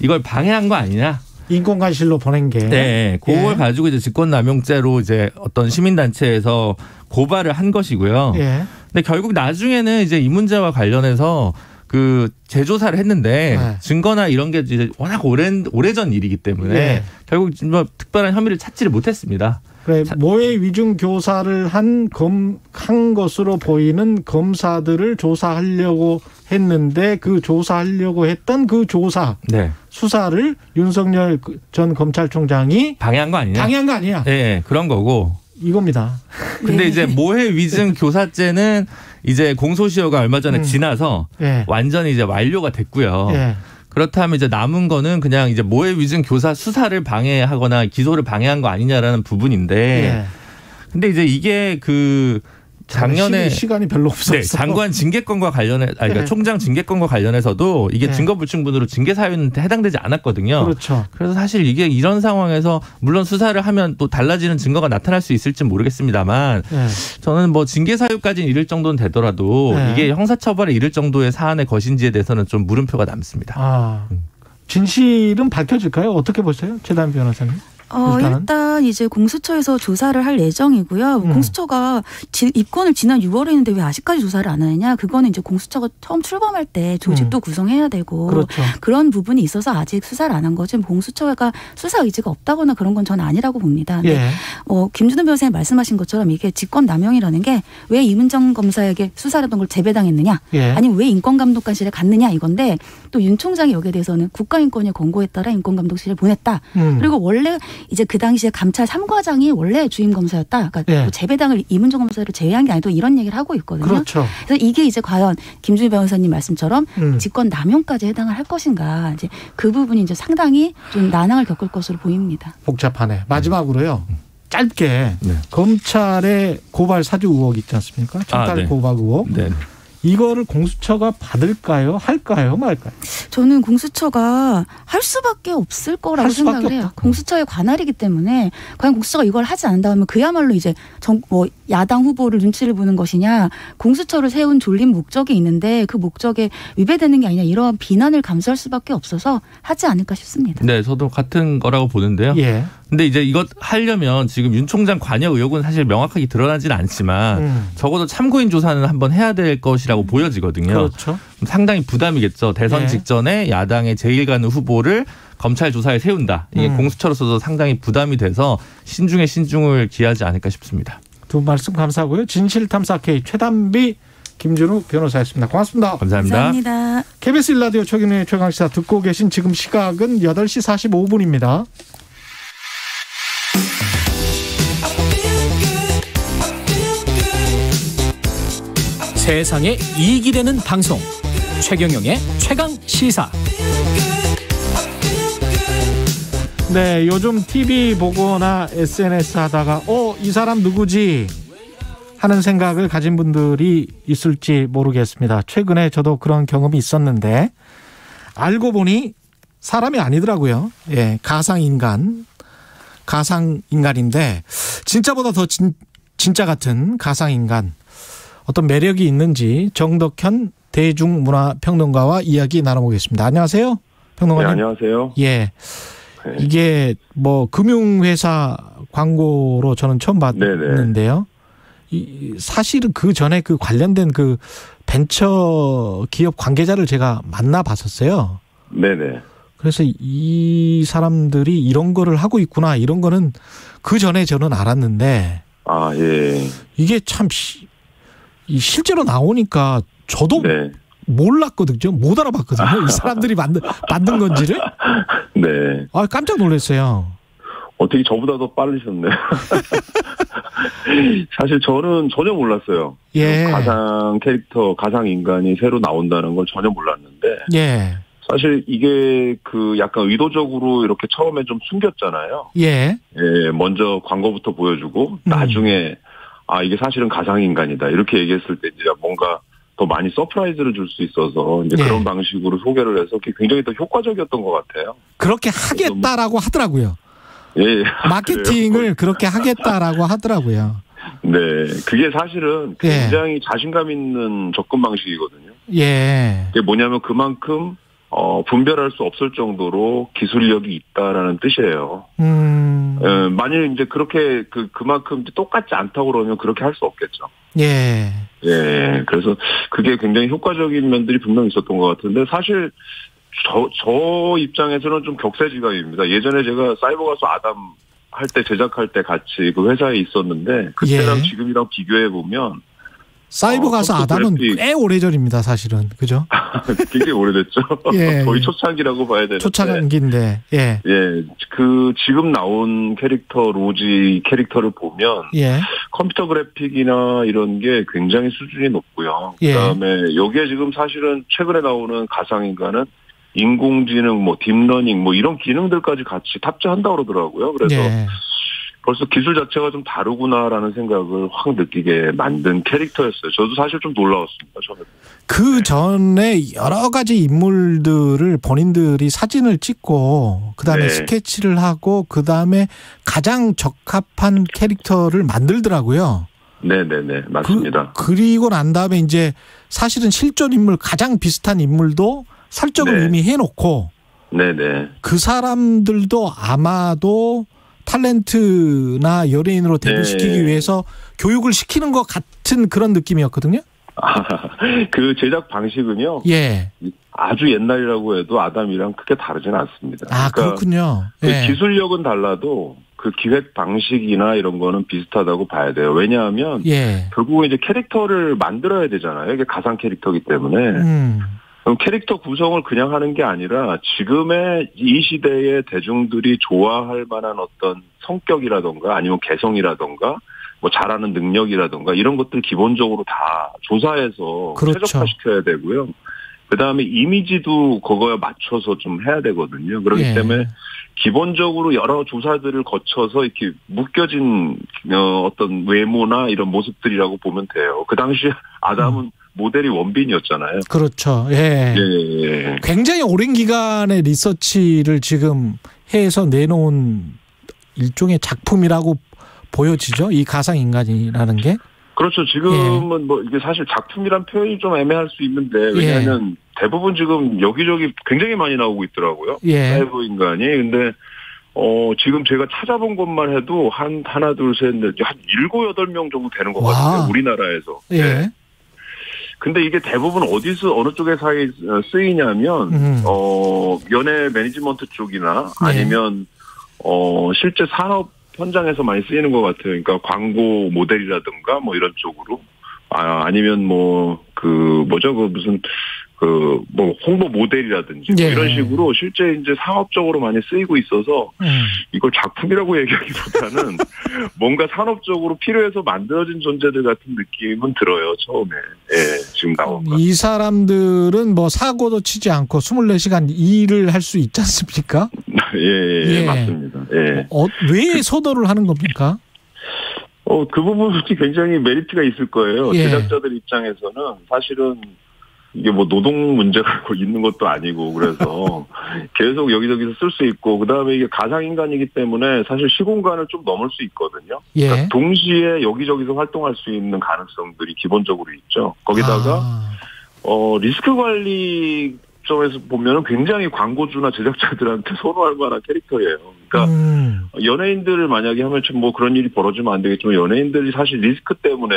이걸 방해한 거 아니냐? 인권관실로 보낸 게. 네, 그걸 가지고 이제 직권남용죄로 이제 어떤 시민단체에서 고발을 한 것이고요. 예. 근데 결국 나중에는 이제 이 문제와 관련해서 그 재조사를 했는데 증거나 이런 게 이제 워낙 오래전 일이기 때문에 결국 뭐 특별한 혐의를 찾지를 못했습니다. 그래, 모해 위증 교사를 한 것으로 보이는 검사들을 조사하려고 했는데 그 조사하려고 했던 그 조사 수사를 윤석열 전 검찰총장이 방해한 거 아니냐? 방해한 거 아니냐? 네, 그런 거고. 이겁니다. 근데 이제 모해 위증 교사죄는 이제 공소시효가 얼마 전에 지나서 완전히 이제 완료가 됐고요. 그렇다면 이제 남은 거는 그냥 이제 모해 위증 교사 수사를 방해하거나 기소를 방해한 거 아니냐라는 부분인데 근데 이제 이게 그 작년에 시간이 별로 없었어. 네, 장관 징계권과 관련해 그러니까 총장 징계권과 관련해서도 이게 증거불충분으로 징계 사유는 해당되지 않았거든요. 그렇죠. 그래서 사실 이게 이런 상황에서 물론 수사를 하면 또 달라지는 증거가 나타날 수 있을지 모르겠습니다만 저는 뭐 징계 사유까지는 이를 정도는 되더라도 이게 형사처벌에 이를 정도의 사안의 것인지에 대해서는 좀 물음표가 남습니다. 진실은 밝혀질까요? 어떻게 보세요, 최다은 변호사님? 일단 이제 공수처에서 조사를 할 예정이고요. 공수처가 입건을 지난 6월에 했는데 왜 아직까지 조사를 안 하느냐? 그거는 이제 공수처가 처음 출범할 때 조직도 구성해야 되고 그렇죠. 그런 부분이 있어서 아직 수사를 안 한 거지. 공수처가 수사 의지가 없다거나 그런 건 저는 아니라고 봅니다. 근데 김준호 변호사님 말씀하신 것처럼 이게 직권남용이라는 게 왜 이문정 검사에게 수사라던 걸 재배당했느냐? 아니면 왜 인권감독관실에 갔느냐? 이건데 또 윤 총장이 여기에 대해서는 국가인권위 권고에 따라 인권감독실에 보냈다. 그리고 원래 이제 그 당시에 감찰 3과장이 원래 주임 검사였다. 그러니까 뭐 재배당을 이문정 검사를 제외한 게 아니고 이런 얘기를 하고 있거든요. 그렇죠. 그래서 이게 이제 과연 김준희 변호사님 말씀처럼 직권 남용까지 해당을 할 것인가. 이제 그 부분이 이제 상당히 좀 난항을 겪을 것으로 보입니다. 복잡하네. 마지막으로요. 짧게 검찰의 고발 사주 의혹 있지 않습니까? 첨달 고발 의혹. 이거를 공수처가 받을까요? 할까요? 말까요? 저는 공수처가 할 수밖에 없을 거라고 생각을 해요. 공수처의 관할이기 때문에 과연 공수처가 이걸 하지 않는다면 그야말로 이제 야당 후보를 눈치를 보는 것이냐, 공수처를 세운 졸린 목적이 있는데 그 목적에 위배되는 게 아니냐, 이러한 비난을 감수할 수밖에 없어서 하지 않을까 싶습니다. 네, 저도 같은 거라고 보는데요. 예. 근데 이제 이것 하려면 지금 윤 총장 관여 의혹은 사실 명확하게 드러나지는 않지만 적어도 참고인 조사는 한번 해야 될 것이라고 보여지거든요. 그렇죠. 상당히 부담이겠죠. 대선 직전에 야당의 제1가는 후보를 검찰 조사에 세운다. 이게 공수처로서도 상당히 부담이 돼서 신중에 신중을 기하지 않을까 싶습니다. 두 말씀 감사하고요. 진실탐사 K 최단비 김준우 변호사였습니다. 고맙습니다. 감사합니다. KBS 1라디오 최경영의 최강시사 듣고 계신 지금 시각은 8시 45분입니다. 세상에 이익이 되는 방송 최경영의 최강시사. 네, 요즘 TV 보거나 SNS 하다가 이 사람 누구지 하는 생각을 가진 분들이 있을지 모르겠습니다. 최근에 저도 그런 경험이 있었는데 알고 보니 사람이 아니더라고요. 예, 가상인간인데 진짜보다 더 진짜 같은 가상인간, 어떤 매력이 있는지 정덕현 대중문화평론가와 이야기 나눠보겠습니다. 안녕하세요, 평론가님. 네, 안녕하세요. 예, 이게 금융회사 광고로 저는 처음 봤는데요. 사실은 그 전에 그 관련된 그 벤처 기업 관계자를 제가 만나봤었어요. 네네. 그래서 이 사람들이 이런 거를 하고 있구나, 이런 거는 그 전에 저는 알았는데. 아, 예. 이게 참 실제로 나오니까 저도 몰랐거든요. 못 알아봤거든요. 이 사람들이 만든 건지를. 네. 아, 깜짝 놀랐어요. 어떻게 저보다 더 빠르셨네요. 사실 저는 전혀 몰랐어요. 예. 가상 캐릭터, 가상 인간이 새로 나온다는 걸 전혀 몰랐는데. 예. 사실 이게 약간 의도적으로 이렇게 처음에 좀 숨겼잖아요. 예. 예, 먼저 광고부터 보여주고 나중에 이게 사실은 가상 인간이다 이렇게 얘기했을 때 이제 뭔가 더 많이 서프라이즈를 줄 수 있어서 이제 그런 방식으로 소개를 해서 굉장히 더 효과적이었던 것 같아요. 그렇게 하겠다라고 하더라고요. 예. 마케팅을 그렇게 하겠다라고 하더라고요. 네. 그게 사실은 굉장히 자신감 있는 접근 방식이거든요. 예. 그게 뭐냐면 그만큼 분별할 수 없을 정도로 기술력이 있다라는 뜻이에요. 만일 이제 그렇게 그만큼 그만큼 않다고 그러면 그렇게 할 수 없겠죠. 예. 예. 그래서 그게 굉장히 효과적인 면들이 분명히 있었던 것 같은데 사실 저 입장에서는 좀 격세지감입니다. 예전에 제가 사이버 가수 아담 할 때 제작할 때 같이 그 회사에 있었는데 그때랑 지금이랑 비교해 보면 사이버 가수 아담은 꽤 오래전입니다, 사실은. 그죠? 굉장히 오래됐죠. 예, 거의 초창기라고 봐야 되는데. 초창기인데, 예. 예. 지금 나온 캐릭터, 로지 캐릭터를 보면. 예. 컴퓨터 그래픽이나 이런 게 굉장히 수준이 높고요. 그 다음에 여기에 지금 사실은 최근에 나오는 가상인간은 인공지능, 딥러닝, 이런 기능들까지 같이 탑재한다고 그러더라고요. 그래서. 벌써 기술 자체가 좀 다르구나라는 생각을 확 느끼게 만든 캐릭터였어요. 저도 사실 좀 놀라웠습니다. 저는. 그 전에 여러 가지 인물들을 본인들이 사진을 찍고 그다음에 스케치를 하고 그다음에 가장 적합한 캐릭터를 만들더라고요. 네네네. 맞습니다. 그리고 난 다음에 이제 사실은 실존 인물 가장 비슷한 인물도 설정을 이미 해놓고 네네. 그 사람들도 아마도 탤런트나 연예인으로 데뷔시키기 위해서 교육을 시키는 것 같은 그런 느낌이었거든요. 그 제작 방식은요. 예. 아주 옛날이라고 해도 아담이랑 크게 다르진 않습니다. 그렇군요. 그 기술력은 달라도 그 기획 방식이나 이런 거는 비슷하다고 봐야 돼요. 왜냐하면 결국은 이제 캐릭터를 만들어야 되잖아요. 이게 가상 캐릭터이기 때문에. 그럼 캐릭터 구성을 그냥 하는 게 아니라 지금의 이 시대의 대중들이 좋아할 만한 어떤 성격이라던가 아니면 개성이라던가 잘하는 능력이라던가 이런 것들 기본적으로 다 조사해서 최적화시켜야 되고요. 그다음에 이미지도 그거에 맞춰서 좀 해야 되거든요. 그렇기 때문에 기본적으로 여러 조사들을 거쳐서 이렇게 묶여진 어떤 외모나 이런 모습들이라고 보면 돼요. 그 당시 아담은 모델이 원빈이었잖아요. 그렇죠. 예. 예. 굉장히 오랜 기간의 리서치를 지금 해서 내놓은 일종의 작품이라고 보여지죠. 이 가상인간이라는 게. 그렇죠. 지금은 뭐 이게 사실 작품이란 표현이 좀 애매할 수 있는데 왜냐하면 대부분 지금 여기저기 굉장히 많이 나오고 있더라고요. 사이버 인간이. 근데 지금 제가 찾아본 것만 해도 하나, 둘, 셋, 넷, 한 7, 8명 정도 되는 것 같아요. 우리나라에서. 예. 근데 이게 대부분 어디서, 어느 쪽에 쓰이냐면, 연예 매니지먼트 쪽이나 아니면, 실제 산업 현장에서 많이 쓰이는 것 같아요. 그러니까 광고 모델이라든가 뭐 이런 쪽으로. 아니면 홍보 모델이라든지 뭐 이런 식으로 실제 이제 상업적으로 많이 쓰이고 있어서 이걸 작품이라고 얘기하기보다는 뭔가 산업적으로 필요해서 만들어진 존재들 같은 느낌은 들어요, 처음에. 지금 나온 거. 이 사람들은 뭐 사고도 치지 않고 24시간 일을 할 수 있지 않습니까? 예, 맞습니다. 예. 왜 서도를 하는 겁니까? 그 부분이 굉장히 메리트가 있을 거예요. 제작자들 입장에서는 사실은 이게 뭐 노동 문제가 있는 것도 아니고 그래서 계속 여기저기서 쓸 수 있고 그다음에 이게 가상인간이기 때문에 사실 시공간을 좀 넘을 수 있거든요. 그러니까 동시에 여기저기서 활동할 수 있는 가능성들이 기본적으로 있죠. 거기다가 리스크 관리 점에서 보면은 굉장히 광고주나 제작자들한테 선호할 만한 캐릭터예요. 그러니까 연예인들을 만약에 하면 좀 뭐 그런 일이 벌어지면 안 되겠지만 연예인들이 사실 리스크 때문에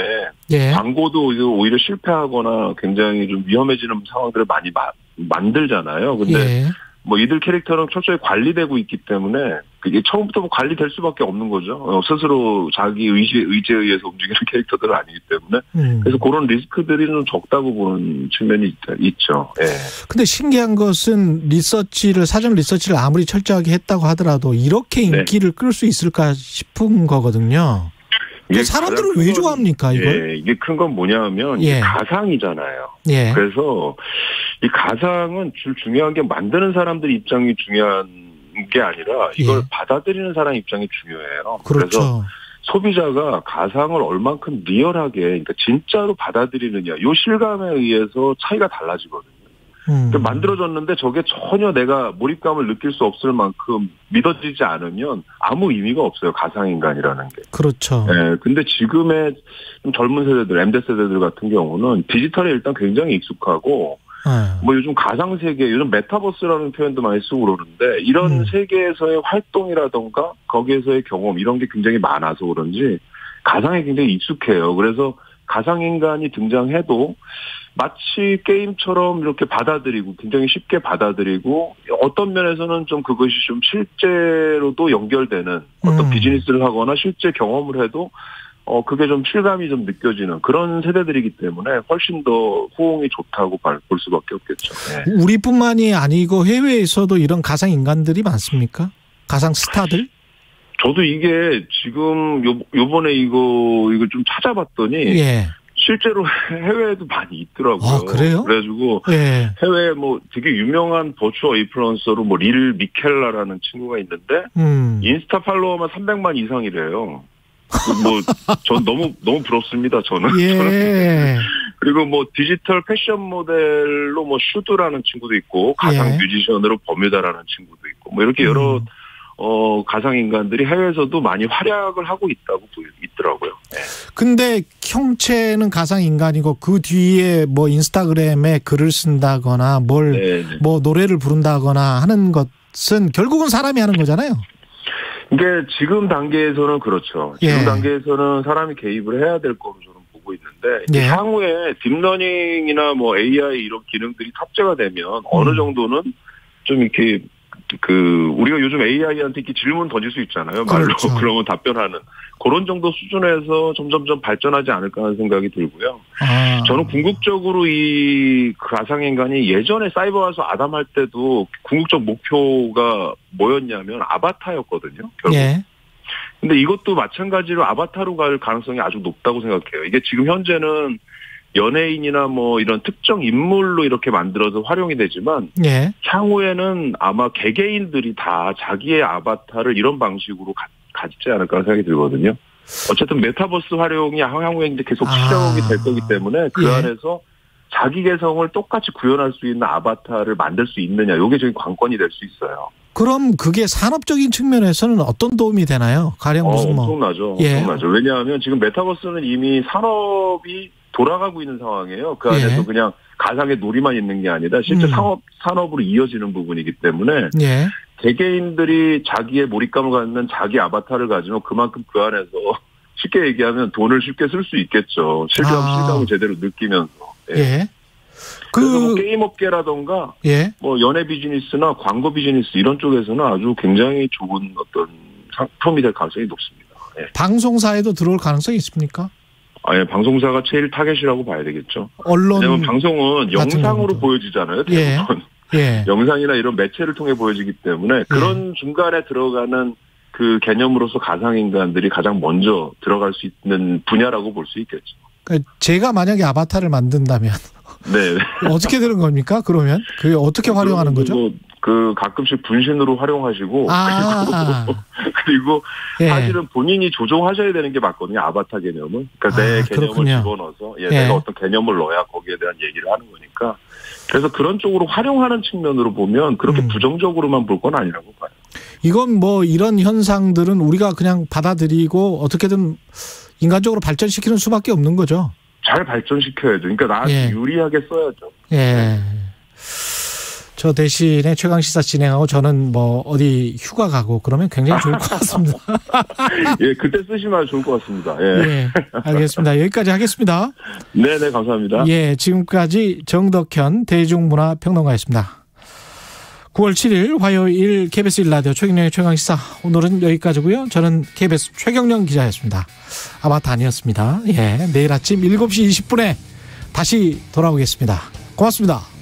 광고도 오히려 실패하거나 굉장히 좀 위험해지는 상황들을 많이 만들잖아요. 근데 뭐 이들 캐릭터는 철저히 관리되고 있기 때문에 그게 처음부터 뭐 관리될 수밖에 없는 거죠. 스스로 자기 의지에 의해서 움직이는 캐릭터들은 아니기 때문에 그래서 그런 리스크들이 좀 적다고 보는 측면이 있죠. 근데 신기한 것은 사전 리서치를 아무리 철저하게 했다고 하더라도 이렇게 인기를 끌 수 있을까 싶은 거거든요. 사람들은 왜 좋아합니까, 이걸? 이게 큰 건 뭐냐면 가상이잖아요. 그래서 이 가상은 중요한 게 만드는 사람들 입장이 중요한 게 아니라 이걸 받아들이는 사람 입장이 중요해요. 그렇죠. 그래서 소비자가 가상을 얼만큼 리얼하게, 그러니까 진짜로 받아들이느냐, 이 실감에 의해서 차이가 달라지거든요. 그러니까 만들어졌는데 저게 전혀 내가 몰입감을 느낄 수 없을 만큼 믿어지지 않으면 아무 의미가 없어요. 가상인간이라는 게. 그렇죠. 근데 지금의 좀 젊은 세대들, M대 세대들 같은 경우는 디지털에 일단 굉장히 익숙하고 뭐 요즘 가상세계, 요즘 메타버스라는 표현도 많이 쓰고 그러는데 이런 세계에서의 활동이라던가 거기에서의 경험 이런 게 굉장히 많아서 그런지 가상에 굉장히 익숙해요. 그래서 가상인간이 등장해도 마치 게임처럼 이렇게 받아들이고 굉장히 쉽게 받아들이고 어떤 면에서는 좀 그것이 좀 실제로도 연결되는 어떤 비즈니스를 하거나 실제 경험을 해도 그게 좀 실감이 좀 느껴지는 그런 세대들이기 때문에 훨씬 더 호응이 좋다고 볼 수밖에 없겠죠. 우리뿐만이 아니고 해외에서도 이런 가상 인간들이 많습니까? 가상 스타들? 저도 이게 지금 요번에 이거 좀 찾아봤더니 실제로 해외에도 많이 있더라고요. 그래요? 그래가지고 해외에 뭐 되게 유명한 버추어 인플루언서로 뭐 릴 미켈라라는 친구가 있는데 인스타 팔로워만 300만 이상이래요. 뭐 전 너무 부럽습니다. 저는. 그리고 뭐 디지털 패션 모델로 뭐 슈드라는 친구도 있고 가상 뮤지션으로 버뮤다라는 친구도 있고 뭐 이렇게 여러 가상 인간들이 해외에서도 많이 활약을 하고 있더라고요. 근데 형체는 가상 인간이고 그 뒤에 뭐 인스타그램에 글을 쓴다거나 뭐 노래를 부른다거나 하는 것은 결국은 사람이 하는 거잖아요. 이게 지금 단계에서는 그렇죠. 지금 단계에서는 사람이 개입을 해야 될 거로 저는 보고 있는데 향후에 딥러닝이나 뭐 AI 이런 기능들이 탑재가 되면 어느 정도는 좀 이렇게 우리가 요즘 AI한테 이렇게 질문 던질 수 있잖아요. 말로. 그렇죠. 그러면 답변하는. 그런 정도 수준에서 점점점 발전하지 않을까 하는 생각이 들고요. 저는 궁극적으로 이 가상인간이 예전에 사이버와서 아담 할 때도 궁극적 목표가 뭐였냐면 아바타였거든요. 결국. 근데 이것도 마찬가지로 아바타로 갈 가능성이 아주 높다고 생각해요. 이게 지금 현재는 연예인이나 뭐 이런 특정 인물로 이렇게 만들어서 활용이 되지만 향후에는 아마 개개인들이 다 자기의 아바타를 이런 방식으로 가지지 않을까 생각이 들거든요. 어쨌든 메타버스 활용이 향후에 이제 계속 시작이 될 거기 때문에 그 안에서 자기 개성을 똑같이 구현할 수 있는 아바타를 만들 수 있느냐, 이게 저희 관건이 될 수 있어요. 그럼 그게 산업적인 측면에서는 어떤 도움이 되나요? 가령 무슨 뭐. 엄청나죠. 엄청나죠. 왜냐하면 지금 메타버스는 이미 산업이 돌아가고 있는 상황이에요. 그 안에서 그냥 가상의 놀이만 있는 게 아니라 실제 산업으로 이어지는 부분이기 때문에 개개인들이 자기의 몰입감을 갖는 자기 아바타를 가지면 그만큼 그 안에서 쉽게 얘기하면 돈을 쉽게 쓸 수 있겠죠. 실감을 제대로 느끼면서. 그래서 뭐 게임업계라던가 뭐 연예 비즈니스나 광고 비즈니스 이런 쪽에서는 아주 굉장히 좋은 어떤 상품이 될 가능성이 높습니다. 방송사에도 들어올 가능성이 있습니까? 방송사가 제일 타겟이라고 봐야 되겠죠. 언론. 왜냐면 방송은 영상으로 보여지잖아요. 대부분. 영상이나 이런 매체를 통해 보여지기 때문에 그런 중간에 들어가는 그 개념으로서 가상인간들이 가장 먼저 들어갈 수 있는 분야라고 볼 수 있겠죠. 그러니까 제가 만약에 아바타를 만든다면 어떻게 되는 겁니까? 그러면 그게 어떻게 활용하는 거죠? 그 가끔씩 분신으로 활용하시고 그리고 사실은 본인이 조종하셔야 되는 게 맞거든요. 아바타 개념은. 그러니까 내 개념을 집어넣어서 내가 어떤 개념을 넣어야 거기에 대한 얘기를 하는 거니까. 그래서 그런 쪽으로 활용하는 측면으로 보면 그렇게 부정적으로만 볼 건 아니라고 봐요. 이건 뭐 이런 현상들은 우리가 그냥 받아들이고 어떻게든 인간적으로 발전시키는 수밖에 없는 거죠. 잘 발전시켜야죠. 그러니까 나한테 유리하게 써야죠. 저 대신에 최강시사 진행하고 저는 뭐 어디 휴가 가고 그러면 굉장히 좋을 것 같습니다. 그때 쓰시면 좋을 것 같습니다. 알겠습니다. 여기까지 하겠습니다. 네네, 감사합니다. 지금까지 정덕현 대중문화평론가였습니다. 9월 7일 화요일 KBS 1라디오 최경영의 최강시사 오늘은 여기까지고요. 저는 KBS 최경영 기자였습니다. 아바타 아니었습니다. 내일 아침 7시 20분에 다시 돌아오겠습니다. 고맙습니다.